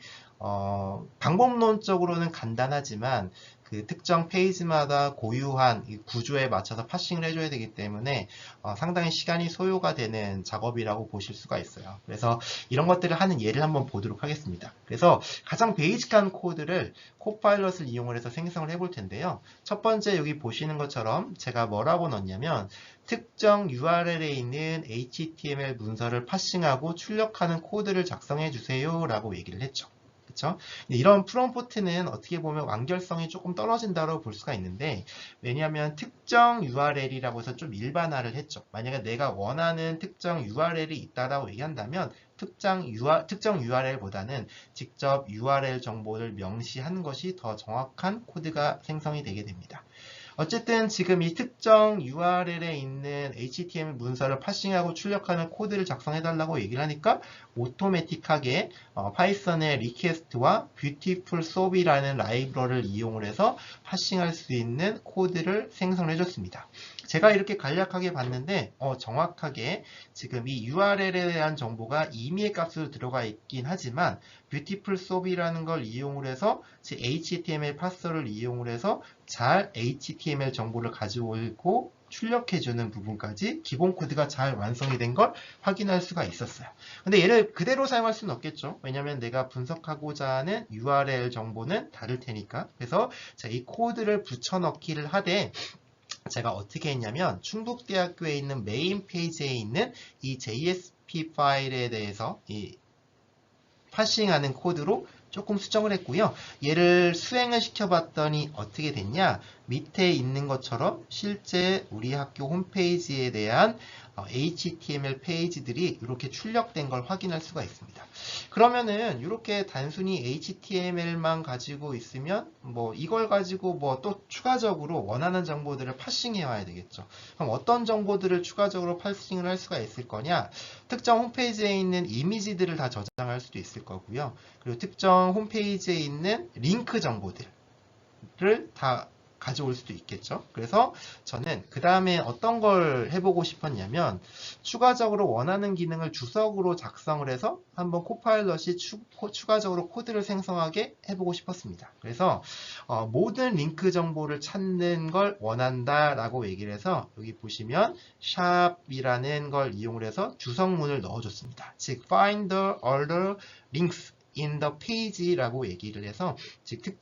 방법론적으로는 간단하지만 그 특정 페이지마다 고유한 이 구조에 맞춰서 파싱을 해줘야 되기 때문에 상당히 시간이 소요가 되는 작업이라고 보실 수가 있어요. 그래서 이런 것들을 하는 예를 한번 보도록 하겠습니다. 그래서 가장 베이직한 코드를 코파일럿을 이용을 해서 생성을 해볼 텐데요. 첫 번째 여기 보시는 것처럼 제가 뭐라고 넣었냐면 특정 URL에 있는 HTML 문서를 파싱하고 출력하는 코드를 작성해 주세요 라고 얘기를 했죠. 그렇죠? 이런 프롬프트는 어떻게 보면 완결성이 조금 떨어진다고 볼 수가 있는데, 왜냐하면 특정 URL이라고 해서 좀 일반화를 했죠. 만약에 내가 원하는 특정 URL이 있다라고 얘기한다면 특정 URL보다는 직접 URL 정보를 명시한 것이 더 정확한 코드가 생성이 되게 됩니다. 어쨌든 지금 이 특정 URL에 있는 HTML 문서를 파싱하고 출력하는 코드를 작성해달라고 얘기를 하니까 오토매틱하게 파이썬의 리퀘스트와 뷰티풀 소비라는 라이브러리를 이용을 해서 파싱할 수 있는 코드를 생성해줬습니다. 제가 이렇게 간략하게 봤는데 정확하게 지금 이 URL에 대한 정보가 임의의 값으로 들어가 있긴 하지만 뷰티풀 소비라는 걸 이용을 해서 HTML 파서를 이용을 해서 잘 HTML 정보를 가지고 오고 출력해주는 부분까지 기본 코드가 잘 완성이 된 걸 확인할 수가 있었어요. 근데 얘를 그대로 사용할 수는 없겠죠. 왜냐하면 내가 분석하고자 하는 URL 정보는 다를 테니까. 그래서 이 코드를 붙여넣기를 하되 제가 어떻게 했냐면 충북대학교에 있는 메인 페이지에 있는 이 JSP 파일에 대해서 이 파싱하는 코드로 조금 수정을 했고요. 얘를 수행을 시켜봤더니 어떻게 됐냐? 밑에 있는 것처럼 실제 우리 학교 홈페이지에 대한 HTML 페이지들이 이렇게 출력된 걸 확인할 수가 있습니다. 그러면은 이렇게 단순히 HTML만 가지고 있으면 뭐 이걸 가지고 뭐 또 추가적으로 원하는 정보들을 파싱해 와야 되겠죠. 그럼 어떤 정보들을 추가적으로 파싱을 할 수가 있을 거냐? 특정 홈페이지에 있는 이미지들을 다 저장할 수도 있을 거고요. 그리고 특정 홈페이지에 있는 링크 정보들을 다 가져올 수도 있겠죠. 그래서 저는 그 다음에 어떤 걸 해보고 싶었냐면 추가적으로 원하는 기능을 주석으로 작성을 해서 한번 코파일럿이 추가적으로 코드를 생성하게 해보고 싶었습니다. 그래서 모든 링크 정보를 찾는 걸 원한다 라고 얘기를 해서 여기 보시면 샵이라는 걸 이용을 해서 주석문을 넣어줬습니다. 즉 find all the links in the page라고 얘기를 해서 지금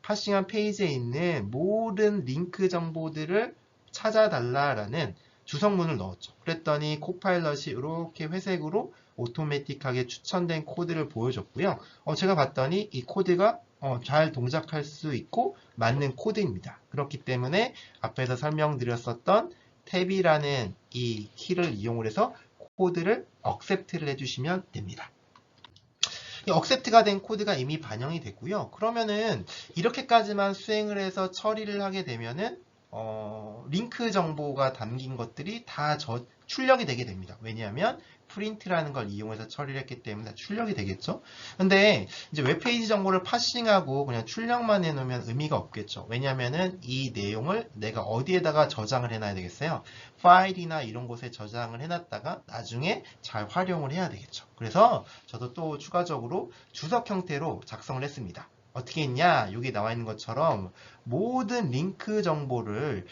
파싱한 페이지에 있는 모든 링크 정보들을 찾아달라라는 주석문을 넣었죠. 그랬더니 코파일럿이 이렇게 회색으로 오토매틱하게 추천된 코드를 보여줬고요. 제가 봤더니 이 코드가 잘 동작할 수 있고 맞는 코드입니다. 그렇기 때문에 앞에서 설명드렸었던 탭이라는 이 키를 이용을 해서 코드를 accept를 해주시면 됩니다. 이 accept가 된 코드가 이미 반영이 됐고요. 그러면은 이렇게까지만 수행을 해서 처리를 하게 되면은 링크 정보가 담긴 것들이 다 출력이 되게 됩니다. 왜냐하면 프린트라는 걸 이용해서 처리를 했기 때문에 출력이 되겠죠. 근데 이제 웹페이지 정보를 파싱하고 그냥 출력만 해놓으면 의미가 없겠죠. 왜냐하면은 이 내용을 내가 어디에다가 저장을 해놔야 되겠어요. 파일이나 이런 곳에 저장을 해놨다가 나중에 잘 활용을 해야 되겠죠. 그래서 저도 또 추가적으로 주석 형태로 작성을 했습니다. 어떻게 했냐? 여기 나와 있는 것처럼 모든 링크 정보를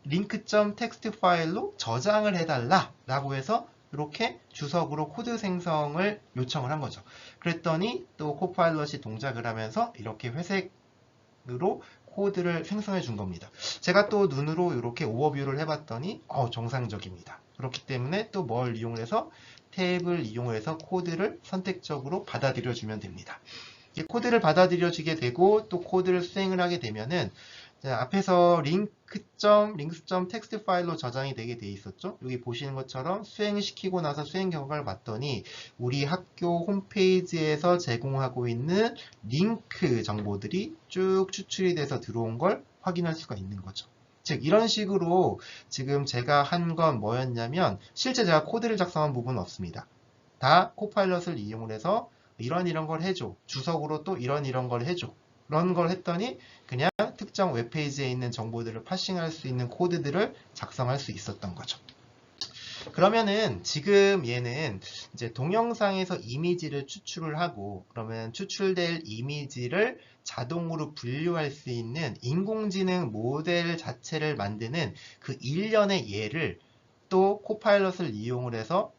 링크.txt 파일로 저장을 해달라 라고 해서 이렇게 주석으로 코드 생성을 요청을 한 거죠. 그랬더니 또 코파일럿이 동작을 하면서 이렇게 회색으로 코드를 생성해 준 겁니다. 제가 또 눈으로 이렇게 오버뷰를 해봤더니 정상적입니다. 그렇기 때문에 또 뭘 이용해서 탭을 이용해서 코드를 선택적으로 받아들여 주면 됩니다. 코드를 받아들여지게 되고 또 코드를 수행을 하게 되면은 앞에서 links.txt 파일로 저장이 되게 돼 있었죠. 여기 보시는 것처럼 수행시키고 나서 수행 결과를 봤더니 우리 학교 홈페이지에서 제공하고 있는 링크 정보들이 쭉 추출이 돼서 들어온 걸 확인할 수가 있는 거죠. 즉 이런 식으로 지금 제가 한 건 뭐였냐면 실제 제가 코드를 작성한 부분은 없습니다. 다 코파일럿을 이용을 해서 이런 걸 해줘. 주석으로 또 이런 걸 해줘. 그런 걸 했더니 그냥 특정 웹페이지에 있는 정보들을 파싱할 수 있는 코드들을 작성할 수 있었던 거죠. 그러면은 지금 얘는 이제 동영상에서 이미지를 추출을 하고 그러면 추출될 이미지를 자동으로 분류할 수 있는 인공지능 모델 자체를 만드는 그 일련의 예를 또 코파일럿을 이용을 해서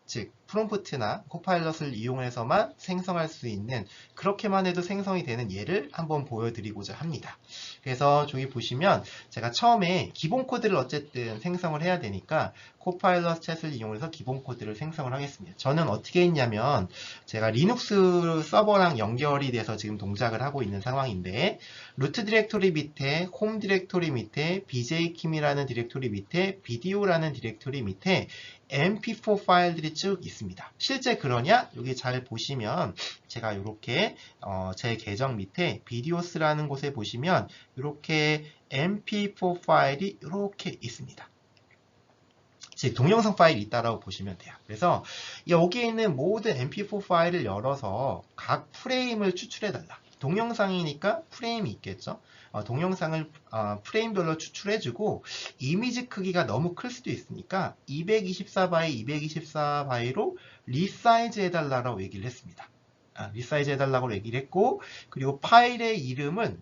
즉 프롬프트나 코파일럿을 이용해서만 생성할 수 있는 그렇게만 해도 생성이 되는 예를 한번 보여드리고자 합니다. 그래서 저기 보시면 제가 처음에 기본 코드를 어쨌든 생성을 해야 되니까 코파일럿 챗을 이용해서 기본 코드를 생성을 하겠습니다. 저는 어떻게 했냐면 제가 리눅스 서버랑 연결이 돼서 지금 동작을 하고 있는 상황인데 루트 디렉토리 밑에 홈 디렉토리 밑에 bj킴이라는 디렉토리 밑에 비디오라는 디렉토리 밑에 mp4 파일들이 쭉 있습니다. 실제 그러냐? 여기 잘 보시면 제가 이렇게 제 계정 밑에 비디오스라는 곳에 보시면 이렇게 mp4 파일이 이렇게 있습니다. 즉 동영상 파일이 있다라고 보시면 돼요. 그래서 여기에 있는 모든 mp4 파일을 열어서 각 프레임을 추출해달라. 동영상이니까 프레임이 있겠죠. 동영상을 프레임별로 추출해주고 이미지 크기가 너무 클 수도 있으니까 224바이 224바이로 리사이즈 해달라고 얘기를 했습니다. 리사이즈 해달라고 얘기를 했고 그리고 파일의 이름은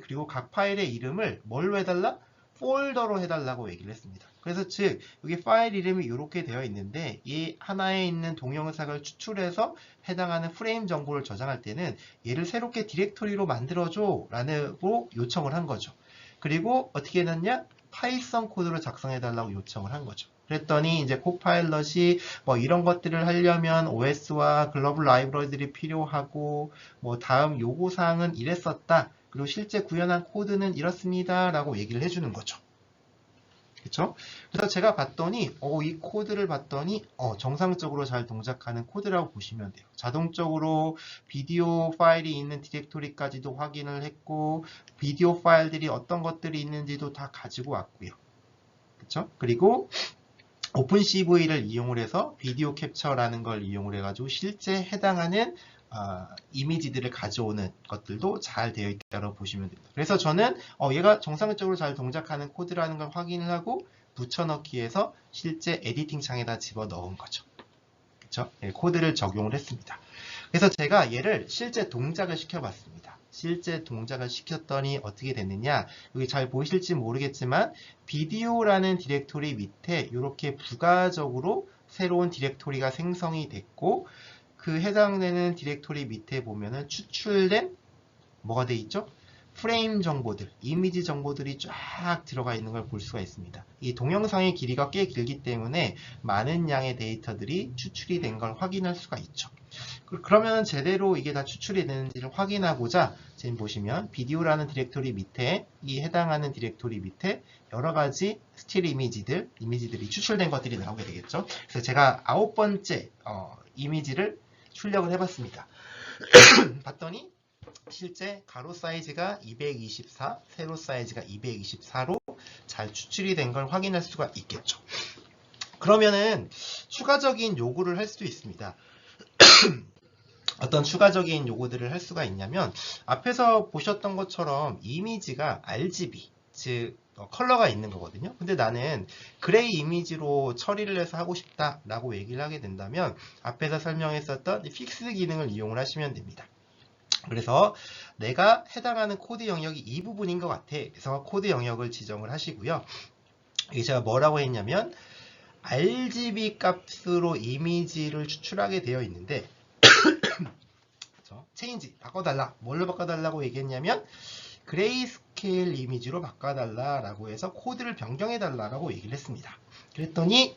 그리고 각 파일의 이름을 뭘로 해달라? 폴더로 해달라고 얘기를 했습니다. 그래서 즉 여기 파일 이름이 이렇게 되어 있는데 이 하나에 있는 동영상을 추출해서 해당하는 프레임 정보를 저장할 때는 얘를 새롭게 디렉토리로 만들어줘 라고 요청을 한 거죠. 그리고 어떻게 해놨냐? 파이썬 코드로 작성해 달라고 요청을 한 거죠. 그랬더니 이제 코파일럿이 뭐 이런 것들을 하려면 OS와 글로벌 라이브러리들이 필요하고 뭐 다음 요구사항은 이랬었다. 그리고 실제 구현한 코드는 이렇습니다. 라고 얘기를 해주는 거죠. 그쵸? 그래서 제가 봤더니, 이 코드를 봤더니, 정상적으로 잘 동작하는 코드라고 보시면 돼요. 자동적으로 비디오 파일이 있는 디렉토리까지도 확인을 했고, 비디오 파일들이 어떤 것들이 있는지도 다 가지고 왔고요. 그쵸? 그리고, 오픈CV를 이용을 해서 비디오 캡처라는 걸 이용을 해가지고 실제 해당하는 이미지들을 가져오는 것들도 잘 되어 있다고 보시면 됩니다. 그래서 저는 얘가 정상적으로 잘 동작하는 코드라는 걸 확인을 하고 붙여넣기해서 실제 에디팅 창에다 집어넣은 거죠. 그렇죠? 네, 코드를 적용을 했습니다. 그래서 제가 얘를 실제 동작을 시켜봤습니다. 실제 동작을 시켰더니 어떻게 됐느냐? 여기 잘 보이실지 모르겠지만 비디오라는 디렉토리 밑에 이렇게 부가적으로 새로운 디렉토리가 생성이 됐고 그 해당되는 디렉토리 밑에 보면은 추출된 뭐가 돼 있죠? 프레임 정보들, 이미지 정보들이 쫙 들어가 있는 걸 볼 수가 있습니다. 이 동영상의 길이가 꽤 길기 때문에 많은 양의 데이터들이 추출이 된 걸 확인할 수가 있죠. 그러면 제대로 이게 다 추출이 되는지를 확인하고자 지금 보시면 비디오라는 디렉토리 밑에 이 해당하는 디렉토리 밑에 여러 가지 스틸 이미지들이 추출된 것들이 나오게 되겠죠. 그래서 제가 9번째 이미지를 출력을 해봤습니다. 봤더니 실제 가로 사이즈가 224, 세로 사이즈가 224로 잘 추출이 된 걸 확인할 수가 있겠죠. 그러면은 추가적인 요구를 할 수도 있습니다. 어떤 추가적인 요구들을 할 수가 있냐면 앞에서 보셨던 것처럼 이미지가 RGB, 즉 컬러가 있는 거거든요. 근데 나는 그레이 이미지로 처리를 해서 하고 싶다라고 얘기를 하게 된다면 앞에서 설명했었던 픽스 기능을 이용을 하시면 됩니다. 그래서 내가 해당하는 코드 영역이 이 부분인 것 같아. 그래서 코드 영역을 지정을 하시고요. 이게 제가 뭐라고 했냐면 RGB 값으로 이미지를 추출하게 되어 있는데 체인지 바꿔달라. 뭘로 바꿔달라고 얘기했냐면 그레이스케일 이미지로 바꿔달라라고 해서 코드를 변경해달라고 얘기를 했습니다. 그랬더니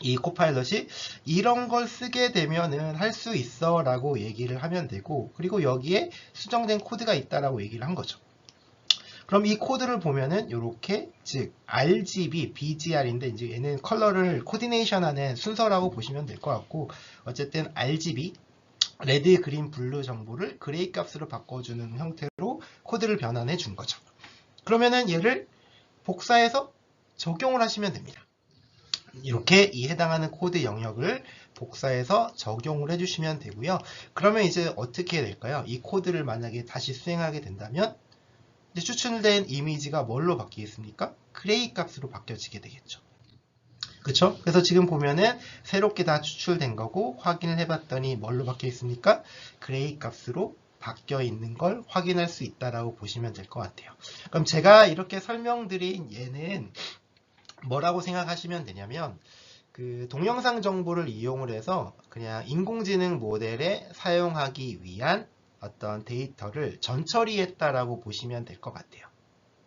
이 코파일럿이 이런 걸 쓰게 되면은 할 수 있어 라고 얘기를 하면 되고 그리고 여기에 수정된 코드가 있다라고 얘기를 한 거죠. 그럼 이 코드를 보면은 이렇게 즉 RGB, BGR인데 이제 얘는 컬러를 코디네이션하는 순서라고 보시면 될 것 같고 어쨌든 RGB 레드, 그린, 블루 정보를 그레이 값으로 바꿔주는 형태로 코드를 변환해 준 거죠. 그러면은 얘를 복사해서 적용을 하시면 됩니다. 이렇게 이 해당하는 코드 영역을 복사해서 적용을 해주시면 되고요. 그러면 이제 어떻게 될까요? 이 코드를 만약에 다시 수행하게 된다면 이제 추출된 이미지가 뭘로 바뀌겠습니까? 그레이 값으로 바뀌어지게 되겠죠. 그쵸? 그래서 지금 보면은 새롭게 다 추출된 거고 확인을 해봤더니 뭘로 바뀌어 있습니까? 그레이 값으로 바뀌어 있는 걸 확인할 수 있다라고 보시면 될 것 같아요. 그럼 제가 이렇게 설명드린 얘는 뭐라고 생각하시면 되냐면 그 동영상 정보를 이용을 해서 그냥 인공지능 모델에 사용하기 위한 어떤 데이터를 전처리했다라고 보시면 될 것 같아요.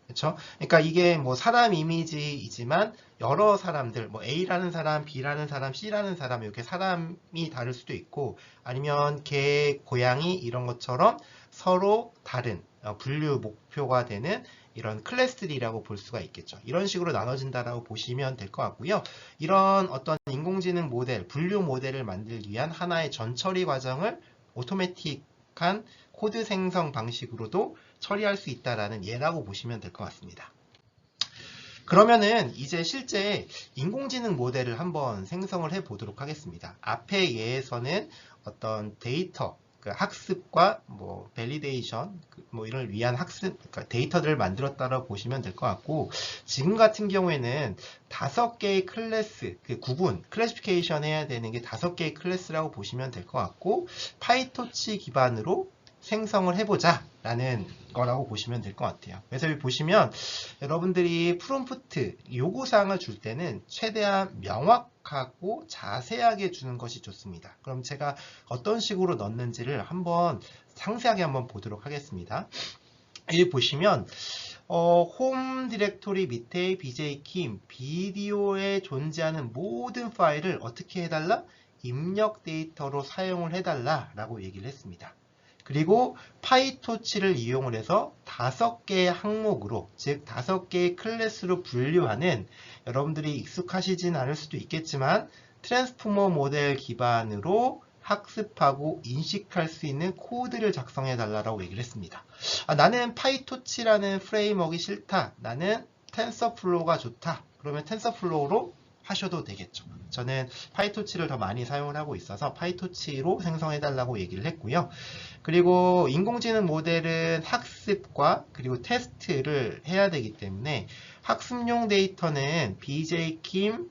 그렇죠? 그러니까 이게 뭐 사람 이미지이지만 여러 사람들, 뭐 A라는 사람, B라는 사람, C라는 사람 이렇게 사람이 다를 수도 있고 아니면 개, 고양이 이런 것처럼 서로 다른 분류 목표가 되는 이런 클래스들이라고 볼 수가 있겠죠. 이런 식으로 나눠진다라고 보시면 될 것 같고요. 이런 어떤 인공지능 모델, 분류 모델을 만들기 위한 하나의 전처리 과정을 오토매틱한 코드 생성 방식으로도 처리할 수 있다라는 예라고 보시면 될 것 같습니다. 그러면은 이제 실제 인공지능 모델을 한번 생성을 해 보도록 하겠습니다. 앞의 예에서는 어떤 데이터, 그 학습과 뭐 밸리데이션, 뭐 이를 위한 학습, 그러니까 데이터들을 만들었다고 보시면 될 것 같고 지금 같은 경우에는 5개의 클래스, 그 구분, 클래시피케이션 해야 되는 게 5개의 클래스라고 보시면 될 것 같고 파이토치 기반으로 생성을 해보자 라는 거라고 보시면 될 것 같아요. 그래서 여기 보시면 여러분들이 프롬프트 요구사항을 줄 때는 최대한 명확하고 자세하게 주는 것이 좋습니다. 그럼 제가 어떤 식으로 넣는지를 한번 상세하게 한번 보도록 하겠습니다. 여기 보시면 홈 디렉토리 밑에 bjkim 비디오에 존재하는 모든 파일을 어떻게 해달라? 입력 데이터로 사용을 해달라 라고 얘기를 했습니다. 그리고 파이토치를 이용을 해서 5개의 항목으로, 즉 5개의 클래스로 분류하는 여러분들이 익숙하시진 않을 수도 있겠지만 트랜스포머 모델 기반으로 학습하고 인식할 수 있는 코드를 작성해 달라고 얘기를 했습니다. 나는 파이토치라는 프레임워크가 싫다. 나는 텐서플로우가 좋다. 그러면 텐서플로우로 하셔도 되겠죠. 저는 파이토치를 더 많이 사용을 하고 있어서 파이토치로 생성해 달라고 얘기를 했고요. 그리고 인공지능 모델은 학습과 그리고 테스트를 해야 되기 때문에 학습용 데이터는 bjkim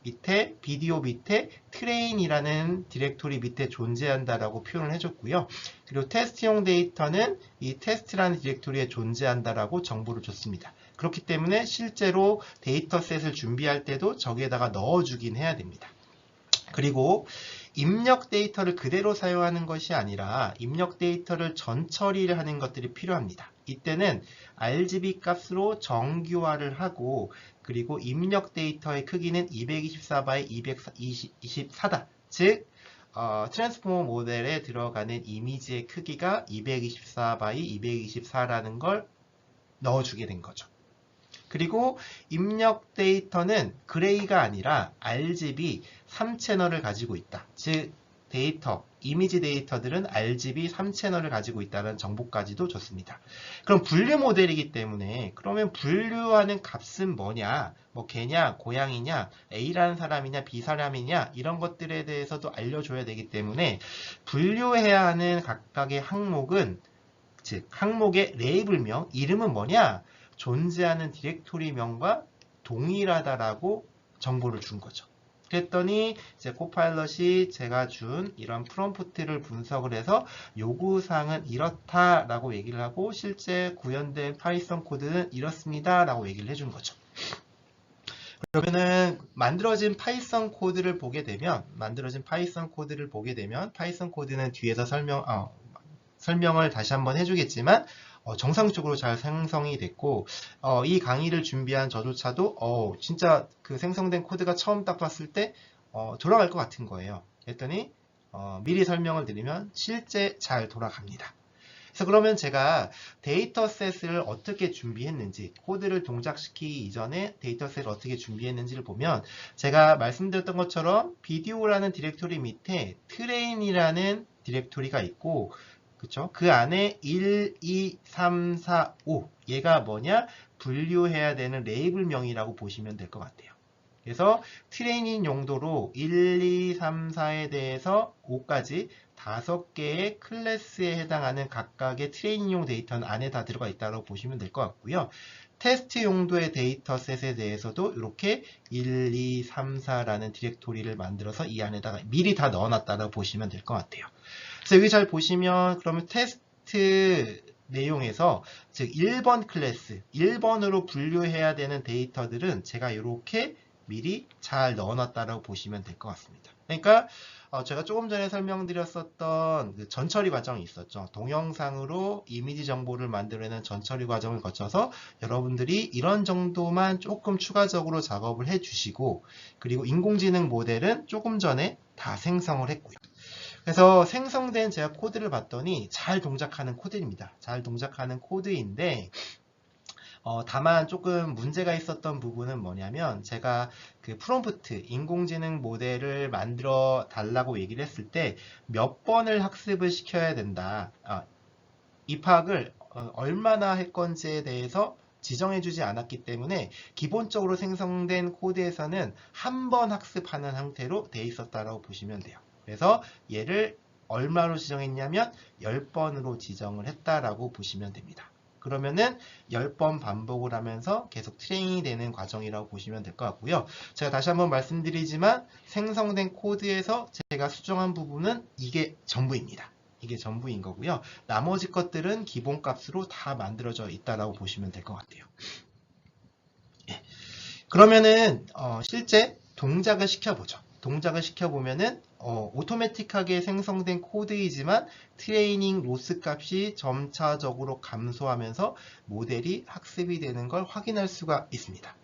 밑에 비디오 밑에 트레인이라는 디렉토리 밑에 존재한다라고 표현을 해줬고요. 그리고 테스트용 데이터는 이 테스트라는 디렉토리에 존재한다라고 정보를 줬습니다. 그렇기 때문에 실제로 데이터셋을 준비할 때도 저기에다가 넣어주긴 해야 됩니다. 그리고 입력 데이터를 그대로 사용하는 것이 아니라 입력 데이터를 전처리를 하는 것들이 필요합니다. 이때는 RGB 값으로 정규화를 하고 그리고 입력 데이터의 크기는 224by 224다. 즉 트랜스포머 모델에 들어가는 이미지의 크기가 224by 224라는 걸 넣어주게 된 거죠. 그리고 입력 데이터는 그레이가 아니라 RGB 3채널을 가지고 있다. 즉 데이터, 이미지 데이터들은 RGB 3채널을 가지고 있다는 정보까지도 줬습니다. 그럼 분류 모델이기 때문에 그러면 분류하는 값은 뭐냐? 뭐 개냐, 고양이냐, A라는 사람이냐, B 사람이냐 이런 것들에 대해서도 알려줘야 되기 때문에 분류해야 하는 각각의 항목은 즉 항목의 레이블명, 이름은 뭐냐? 존재하는 디렉토리명과 동일하다라고 정보를 준 거죠. 그랬더니 이제 코파일럿이 제가 준 이런 프롬프트를 분석을 해서 요구사항은 이렇다라고 얘기를 하고 실제 구현된 파이썬 코드는 이렇습니다라고 얘기를 해준 거죠. 그러면은 만들어진 파이썬 코드를 보게 되면 파이썬 코드는 뒤에서 설명을 다시 한번 해주겠지만 정상적으로 잘 생성이 됐고 이 강의를 준비한 저조차도 진짜 그 생성된 코드가 처음 딱 봤을 때 돌아갈 것 같은 거예요. 그랬더니 미리 설명을 드리면 실제 잘 돌아갑니다. 그래서 그러면 제가 데이터셋을 어떻게 준비했는지 코드를 동작시키기 이전에 데이터셋을 어떻게 준비했는지를 보면 제가 말씀드렸던 것처럼 비디오라는 디렉토리 밑에 트레인이라는 디렉토리가 있고 그쵸? 그 안에 1, 2, 3, 4, 5 얘가 뭐냐? 분류해야 되는 레이블명이라고 보시면 될 것 같아요. 그래서 트레이닝 용도로 1, 2, 3, 4에 대해서 5까지 5개의 클래스에 해당하는 각각의 트레이닝용 데이터는 안에 다 들어가 있다고 보시면 될 것 같고요. 테스트 용도의 데이터셋에 대해서도 이렇게 1, 2, 3, 4라는 디렉토리를 만들어서 이 안에다가 미리 다 넣어놨다고 보시면 될 것 같아요. 그래서 여기 잘 보시면 그러면 테스트 내용에서 즉 1번 클래스, 1번으로 분류해야 되는 데이터들은 제가 이렇게 미리 잘 넣어놨다고 보시면 될 것 같습니다. 그러니까 제가 조금 전에 설명드렸었던 그 전처리 과정이 있었죠. 동영상으로 이미지 정보를 만들어내는 전처리 과정을 거쳐서 여러분들이 이런 정도만 조금 추가적으로 작업을 해주시고, 그리고 인공지능 모델은 조금 전에 다 생성을 했고요. 그래서 생성된 제가 코드를 봤더니 잘 동작하는 코드입니다. 잘 동작하는 코드인데 다만 조금 문제가 있었던 부분은 뭐냐면, 제가 그 프롬프트, 인공지능 모델을 만들어 달라고 얘기를 했을 때 몇 번을 학습을 시켜야 된다. 입학을 얼마나 할 건지에 대해서 지정해주지 않았기 때문에 기본적으로 생성된 코드에서는 한 번 학습하는 형태로 돼 있었다고 보시면 돼요. 그래서 얘를 얼마로 지정했냐면 10번으로 지정을 했다라고 보시면 됩니다. 그러면은 10번 반복을 하면서 계속 트레이닝이 되는 과정이라고 보시면 될 것 같고요. 제가 다시 한번 말씀드리지만 생성된 코드에서 제가 수정한 부분은 이게 전부입니다. 이게 전부인 거고요. 나머지 것들은 기본값으로 다 만들어져 있다라고 보시면 될 것 같아요. 그러면은 실제 동작을 시켜보죠. 동작을 시켜보면은 오토매틱하게 생성된 코드이지만 트레이닝 로스 값이 점차적으로 감소하면서 모델이 학습이 되는 걸 확인할 수가 있습니다.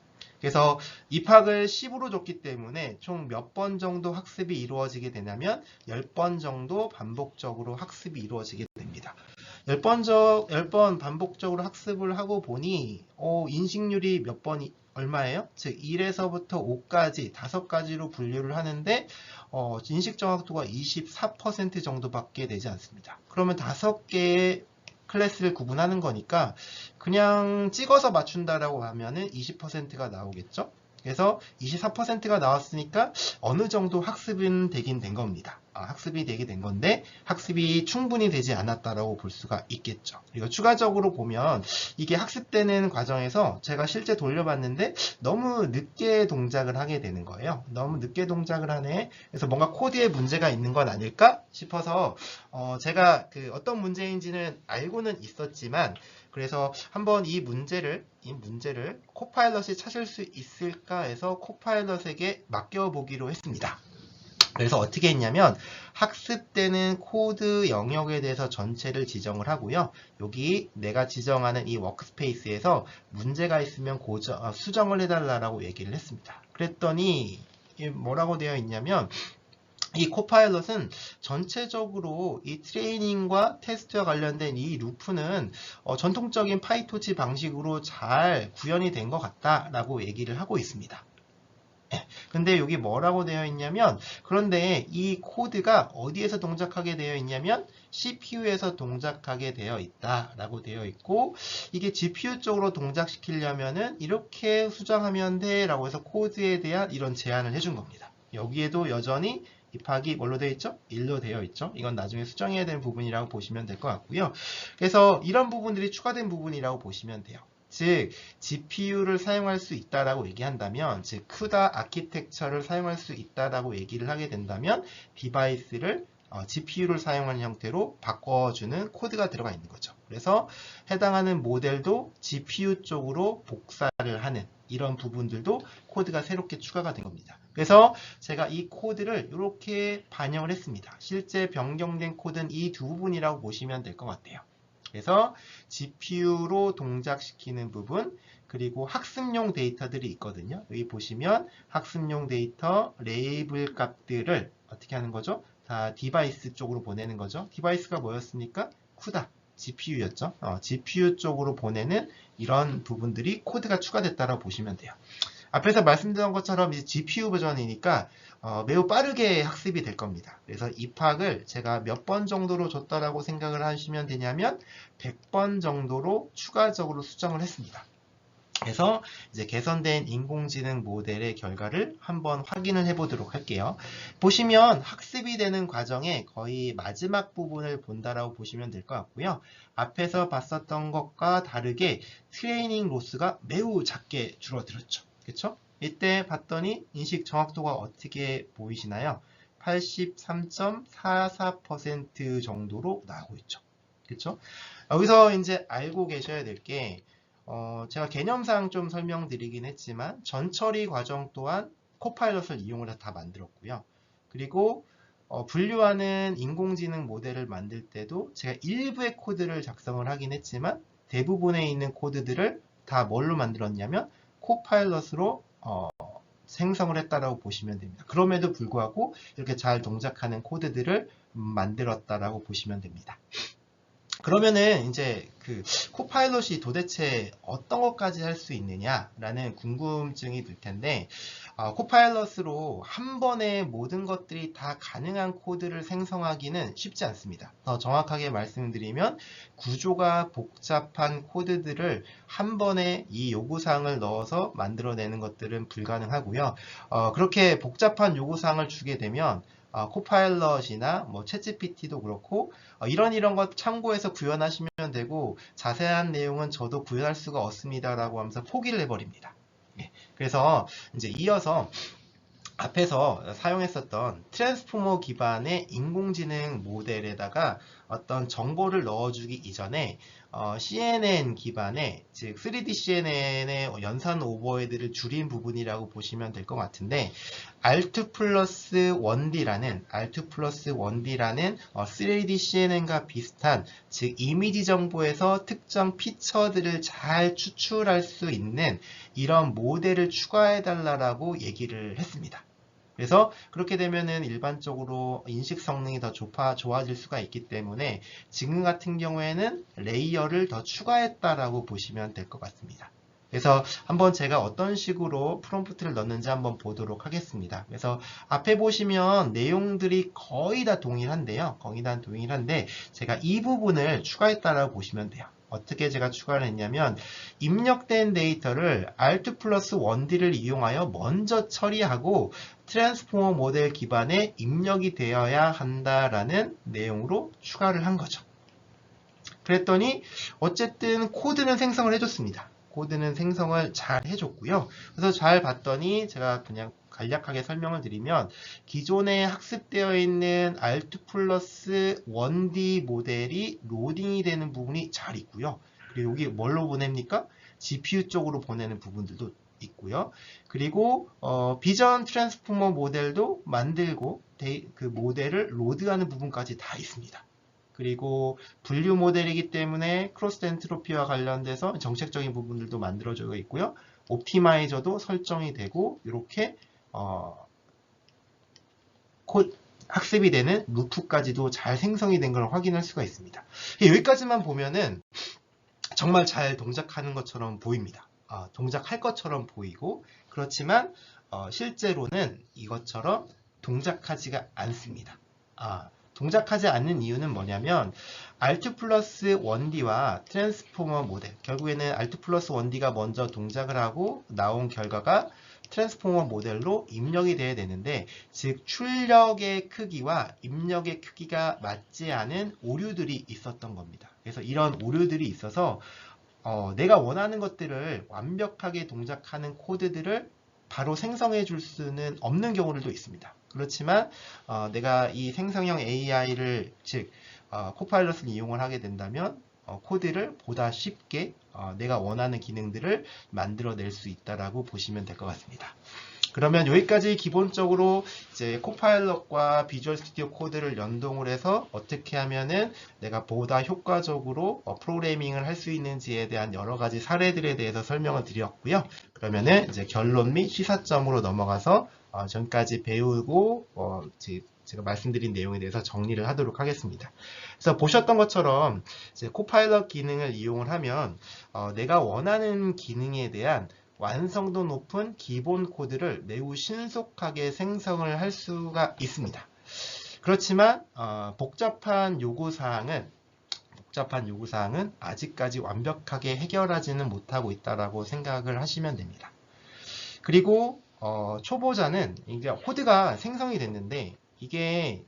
그래서 입학을 10으로 줬기 때문에 총 몇 번 정도 학습이 이루어지게 되냐면 10번 정도 반복적으로 학습이 이루어지게 됩니다. 10번 반복적으로 학습을 하고 보니 인식률이 몇 번이 얼마예요? 즉 1에서부터 5까지 5가지로 분류를 하는데 인식 정확도가 24% 정도밖에 되지 않습니다. 그러면 5개의 클래스를 구분하는 거니까 그냥 찍어서 맞춘다라고 하면은 20%가 나오겠죠? 그래서 24%가 나왔으니까 어느 정도 학습은 되긴 된 겁니다. 학습이 되게 된 건데 학습이 충분히 되지 않았다라고 볼 수가 있겠죠. 그리고 추가적으로 보면 이게 학습되는 과정에서 제가 실제 돌려봤는데 너무 늦게 동작을 하게 되는 거예요. 너무 늦게 동작을 하네. 그래서 뭔가 코드에 문제가 있는 건 아닐까 싶어서 제가 어떤 문제인지는 알고는 있었지만, 그래서 한번 이 문제를 코파일럿이 찾을 수 있을까 해서 코파일럿에게 맡겨보기로 했습니다. 그래서 어떻게 했냐면 학습되는 코드 영역에 대해서 전체를 지정을 하고요. 여기 내가 지정하는 이 워크스페이스에서 문제가 있으면 수정을 해달라고 얘기를 했습니다. 그랬더니 뭐라고 되어 있냐면, 이 코파일럿은 전체적으로 이 트레이닝과 테스트와 관련된 이 루프는 전통적인 파이토치 방식으로 잘 구현이 된 것 같다라고 얘기를 하고 있습니다. 근데 여기 뭐라고 되어 있냐면, 그런데 이 코드가 어디에서 동작하게 되어 있냐면 CPU에서 동작하게 되어 있다라고 되어 있고, 이게 GPU 쪽으로 동작시키려면은 이렇게 수정하면 돼 라고 해서 코드에 대한 이런 제안을 해준 겁니다. 여기에도 여전히 입학이 뭘로 되어 있죠? 1로 되어 있죠. 이건 나중에 수정해야 되는 부분이라고 보시면 될 것 같고요. 그래서 이런 부분들이 추가된 부분이라고 보시면 돼요. 즉 GPU를 사용할 수 있다라고 얘기한다면, 즉 CUDA 아키텍처를 사용할 수 있다라고 얘기를 하게 된다면 디바이스를 GPU를 사용하는 형태로 바꿔주는 코드가 들어가 있는 거죠. 그래서 해당하는 모델도 GPU 쪽으로 복사를 하는 이런 부분들도 코드가 새롭게 추가가 된 겁니다. 그래서 제가 이 코드를 이렇게 반영을 했습니다. 실제 변경된 코드는 이 두 부분이라고 보시면 될 것 같아요. 그래서 GPU로 동작시키는 부분, 그리고 학습용 데이터들이 있거든요. 여기 보시면 학습용 데이터 레이블 값들을 어떻게 하는 거죠? 다 디바이스 쪽으로 보내는 거죠. 디바이스가 뭐였습니까? CUDA, GPU였죠. GPU 쪽으로 보내는 이런 부분들이 코드가 추가됐다고 보시면 돼요. 앞에서 말씀드린 것처럼 이제 GPU 버전이니까 매우 빠르게 학습이 될 겁니다. 그래서 입학을 제가 몇 번 정도로 줬다라고 생각을 하시면 되냐면 100번 정도로 추가적으로 수정을 했습니다. 그래서 이제 개선된 인공지능 모델의 결과를 한번 확인을 해보도록 할게요. 보시면 학습이 되는 과정의 거의 마지막 부분을 본다라고 보시면 될 것 같고요. 앞에서 봤었던 것과 다르게 트레이닝 로스가 매우 작게 줄어들었죠. 그렇죠? 이때 봤더니 인식 정확도가 어떻게 보이시나요? 83.44% 정도로 나오고 있죠. 그렇죠? 여기서 이제 알고 계셔야 될게 제가 개념상 좀 설명드리긴 했지만 전처리 과정 또한 코파일럿을 이용을 해서 다 만들었고요. 그리고 분류하는 인공지능 모델을 만들 때도 제가 일부의 코드를 작성을 하긴 했지만 대부분에 있는 코드들을 다 뭘로 만들었냐면 코파일럿으로 생성을 했다라고 보시면 됩니다. 그럼에도 불구하고 이렇게 잘 동작하는 코드들을 만들었다라고 보시면 됩니다. 그러면은 이제 그 코파일럿이 도대체 어떤 것까지 할 수 있느냐라는 궁금증이 들 텐데 코파일럿으로 한 번에 모든 것들이 다 가능한 코드를 생성하기는 쉽지 않습니다. 더 정확하게 말씀드리면 구조가 복잡한 코드들을 한 번에 이 요구사항을 넣어서 만들어내는 것들은 불가능하고요. 그렇게 복잡한 요구사항을 주게 되면 코파일럿이나 뭐 챗GPT도 그렇고 이런 것 참고해서 구현하시면 되고 자세한 내용은 저도 구현할 수가 없습니다라고 하면서 포기를 해버립니다. 예, 그래서 이제 이어서 앞에서 사용했었던 트랜스포머 기반의 인공지능 모델에다가 어떤 정보를 넣어주기 이전에 CNN 기반의 즉 3D CNN의 연산 오버헤드를 줄인 부분이라고 보시면 될 것 같은데 R2 플러스 1D라는 3D CNN과 비슷한 즉 이미지 정보에서 특정 피처들을 잘 추출할 수 있는 이런 모델을 추가해 달라고 얘기를 했습니다. 그래서 그렇게 되면은 일반적으로 인식 성능이 더 좋아질 수가 있기 때문에 지금 같은 경우에는 레이어를 더 추가했다라고 보시면 될 것 같습니다. 그래서 한번 제가 어떤 식으로 프롬프트를 넣는지 한번 보도록 하겠습니다. 그래서 앞에 보시면 내용들이 거의 다 동일한데요. 거의 다 동일한데 제가 이 부분을 추가했다라고 보시면 돼요. 어떻게 제가 추가를 했냐면 입력된 데이터를 R2 플러스 1D를 이용하여 먼저 처리하고 트랜스포머 모델 기반의 입력이 되어야 한다라는 내용으로 추가를 한 거죠. 그랬더니 어쨌든 코드는 생성을 해줬습니다. 코드는 생성을 잘 해줬고요. 그래서 잘 봤더니 제가 그냥 간략하게 설명을 드리면 기존에 학습되어 있는 R2 플러스 1D 모델이 로딩이 되는 부분이 잘 있고요. 그리고 여기 뭘로 보냅니까? GPU 쪽으로 보내는 부분들도 있고요. 그리고 비전 트랜스포머 모델도 만들고 그 모델을 로드하는 부분까지 다 있습니다. 그리고 분류 모델이기 때문에 크로스 엔트로피와 관련돼서 정책적인 부분들도 만들어져 있고요. 옵티마이저도 설정이 되고 이렇게 학습이 되는 루프까지도 잘 생성이 된 걸 확인할 수가 있습니다. 여기까지만 보면은 정말 잘 동작하는 것처럼 보입니다. 동작할 것처럼 보이고 그렇지만 실제로는 이것처럼 동작하지가 않습니다. 동작하지 않는 이유는 뭐냐면 R2 플러스 1D와 트랜스포머 모델 결국에는 R2 플러스 1D가 먼저 동작을 하고 나온 결과가 트랜스포머 모델로 입력이 돼야 되는데 즉 출력의 크기와 입력의 크기가 맞지 않은 오류들이 있었던 겁니다. 그래서 이런 오류들이 있어서 내가 원하는 것들을 완벽하게 동작하는 코드들을 바로 생성해 줄 수는 없는 경우들도 있습니다. 그렇지만 내가 이 생성형 AI를 즉 코파일럿을 이용을 하게 된다면 코드를 보다 쉽게 내가 원하는 기능들을 만들어낼 수 있다라고 보시면 될 것 같습니다. 그러면 여기까지 기본적으로 이제 코파일럿과 비주얼 스튜디오 코드를 연동을 해서 어떻게 하면은 내가 보다 효과적으로 프로그래밍을 할 수 있는지에 대한 여러 가지 사례들에 대해서 설명을 드렸고요. 그러면은 이제 결론 및 시사점으로 넘어가서 전까지 배우고 제가 말씀드린 내용에 대해서 정리를 하도록 하겠습니다. 그래서 보셨던 것처럼 이제 코파일럿 기능을 이용을 하면 내가 원하는 기능에 대한 완성도 높은 기본 코드를 매우 신속하게 생성을 할 수가 있습니다. 그렇지만 복잡한 요구사항은 복잡한 요구사항은 아직까지 완벽하게 해결하지는 못하고 있다라고 생각을 하시면 됩니다. 그리고 초보자는 이제 코드가 생성이 됐는데 이게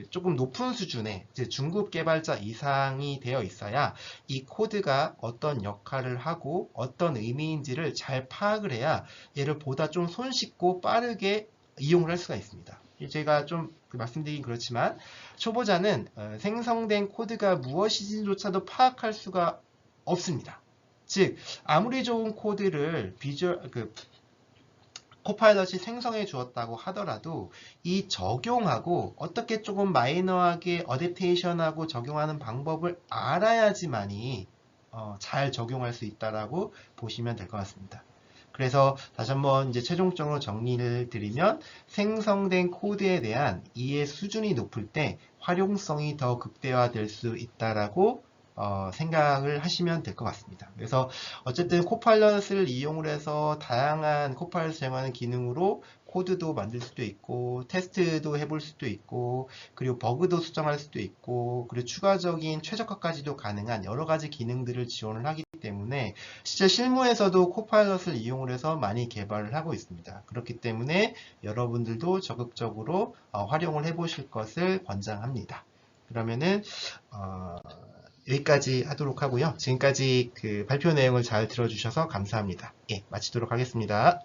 조금 높은 수준의 이제 중급 개발자 이상이 되어 있어야 이 코드가 어떤 역할을 하고 어떤 의미인지를 잘 파악을 해야 얘를 보다 좀 손쉽고 빠르게 이용을 할 수가 있습니다. 제가 좀 말씀드리긴 그렇지만 초보자는 생성된 코드가 무엇인지조차도 파악할 수가 없습니다. 즉 아무리 좋은 코드를 코파일럿이 생성해 주었다고 하더라도 이 적용하고 어떻게 조금 마이너하게 어댑테이션하고 적용하는 방법을 알아야지만이 잘 적용할 수 있다라고 보시면 될 것 같습니다. 그래서 다시 한번 이제 최종적으로 정리를 드리면 생성된 코드에 대한 이해 수준이 높을 때 활용성이 더 극대화될 수 있다라고 생각을 하시면 될 것 같습니다. 그래서 어쨌든 코파일럿을 이용을 해서 다양한 코파일럿 사용하는 기능으로 코드도 만들 수도 있고 테스트도 해볼 수도 있고 그리고 버그도 수정할 수도 있고 그리고 추가적인 최적화까지도 가능한 여러 가지 기능들을 지원을 하기 때문에 실제 실무에서도 코파일럿을 이용을 해서 많이 개발을 하고 있습니다. 그렇기 때문에 여러분들도 적극적으로 활용을 해보실 것을 권장합니다. 그러면은 여기까지 하도록 하고요. 지금까지 발표 내용을 잘 들어주셔서 감사합니다. 예, 마치도록 하겠습니다.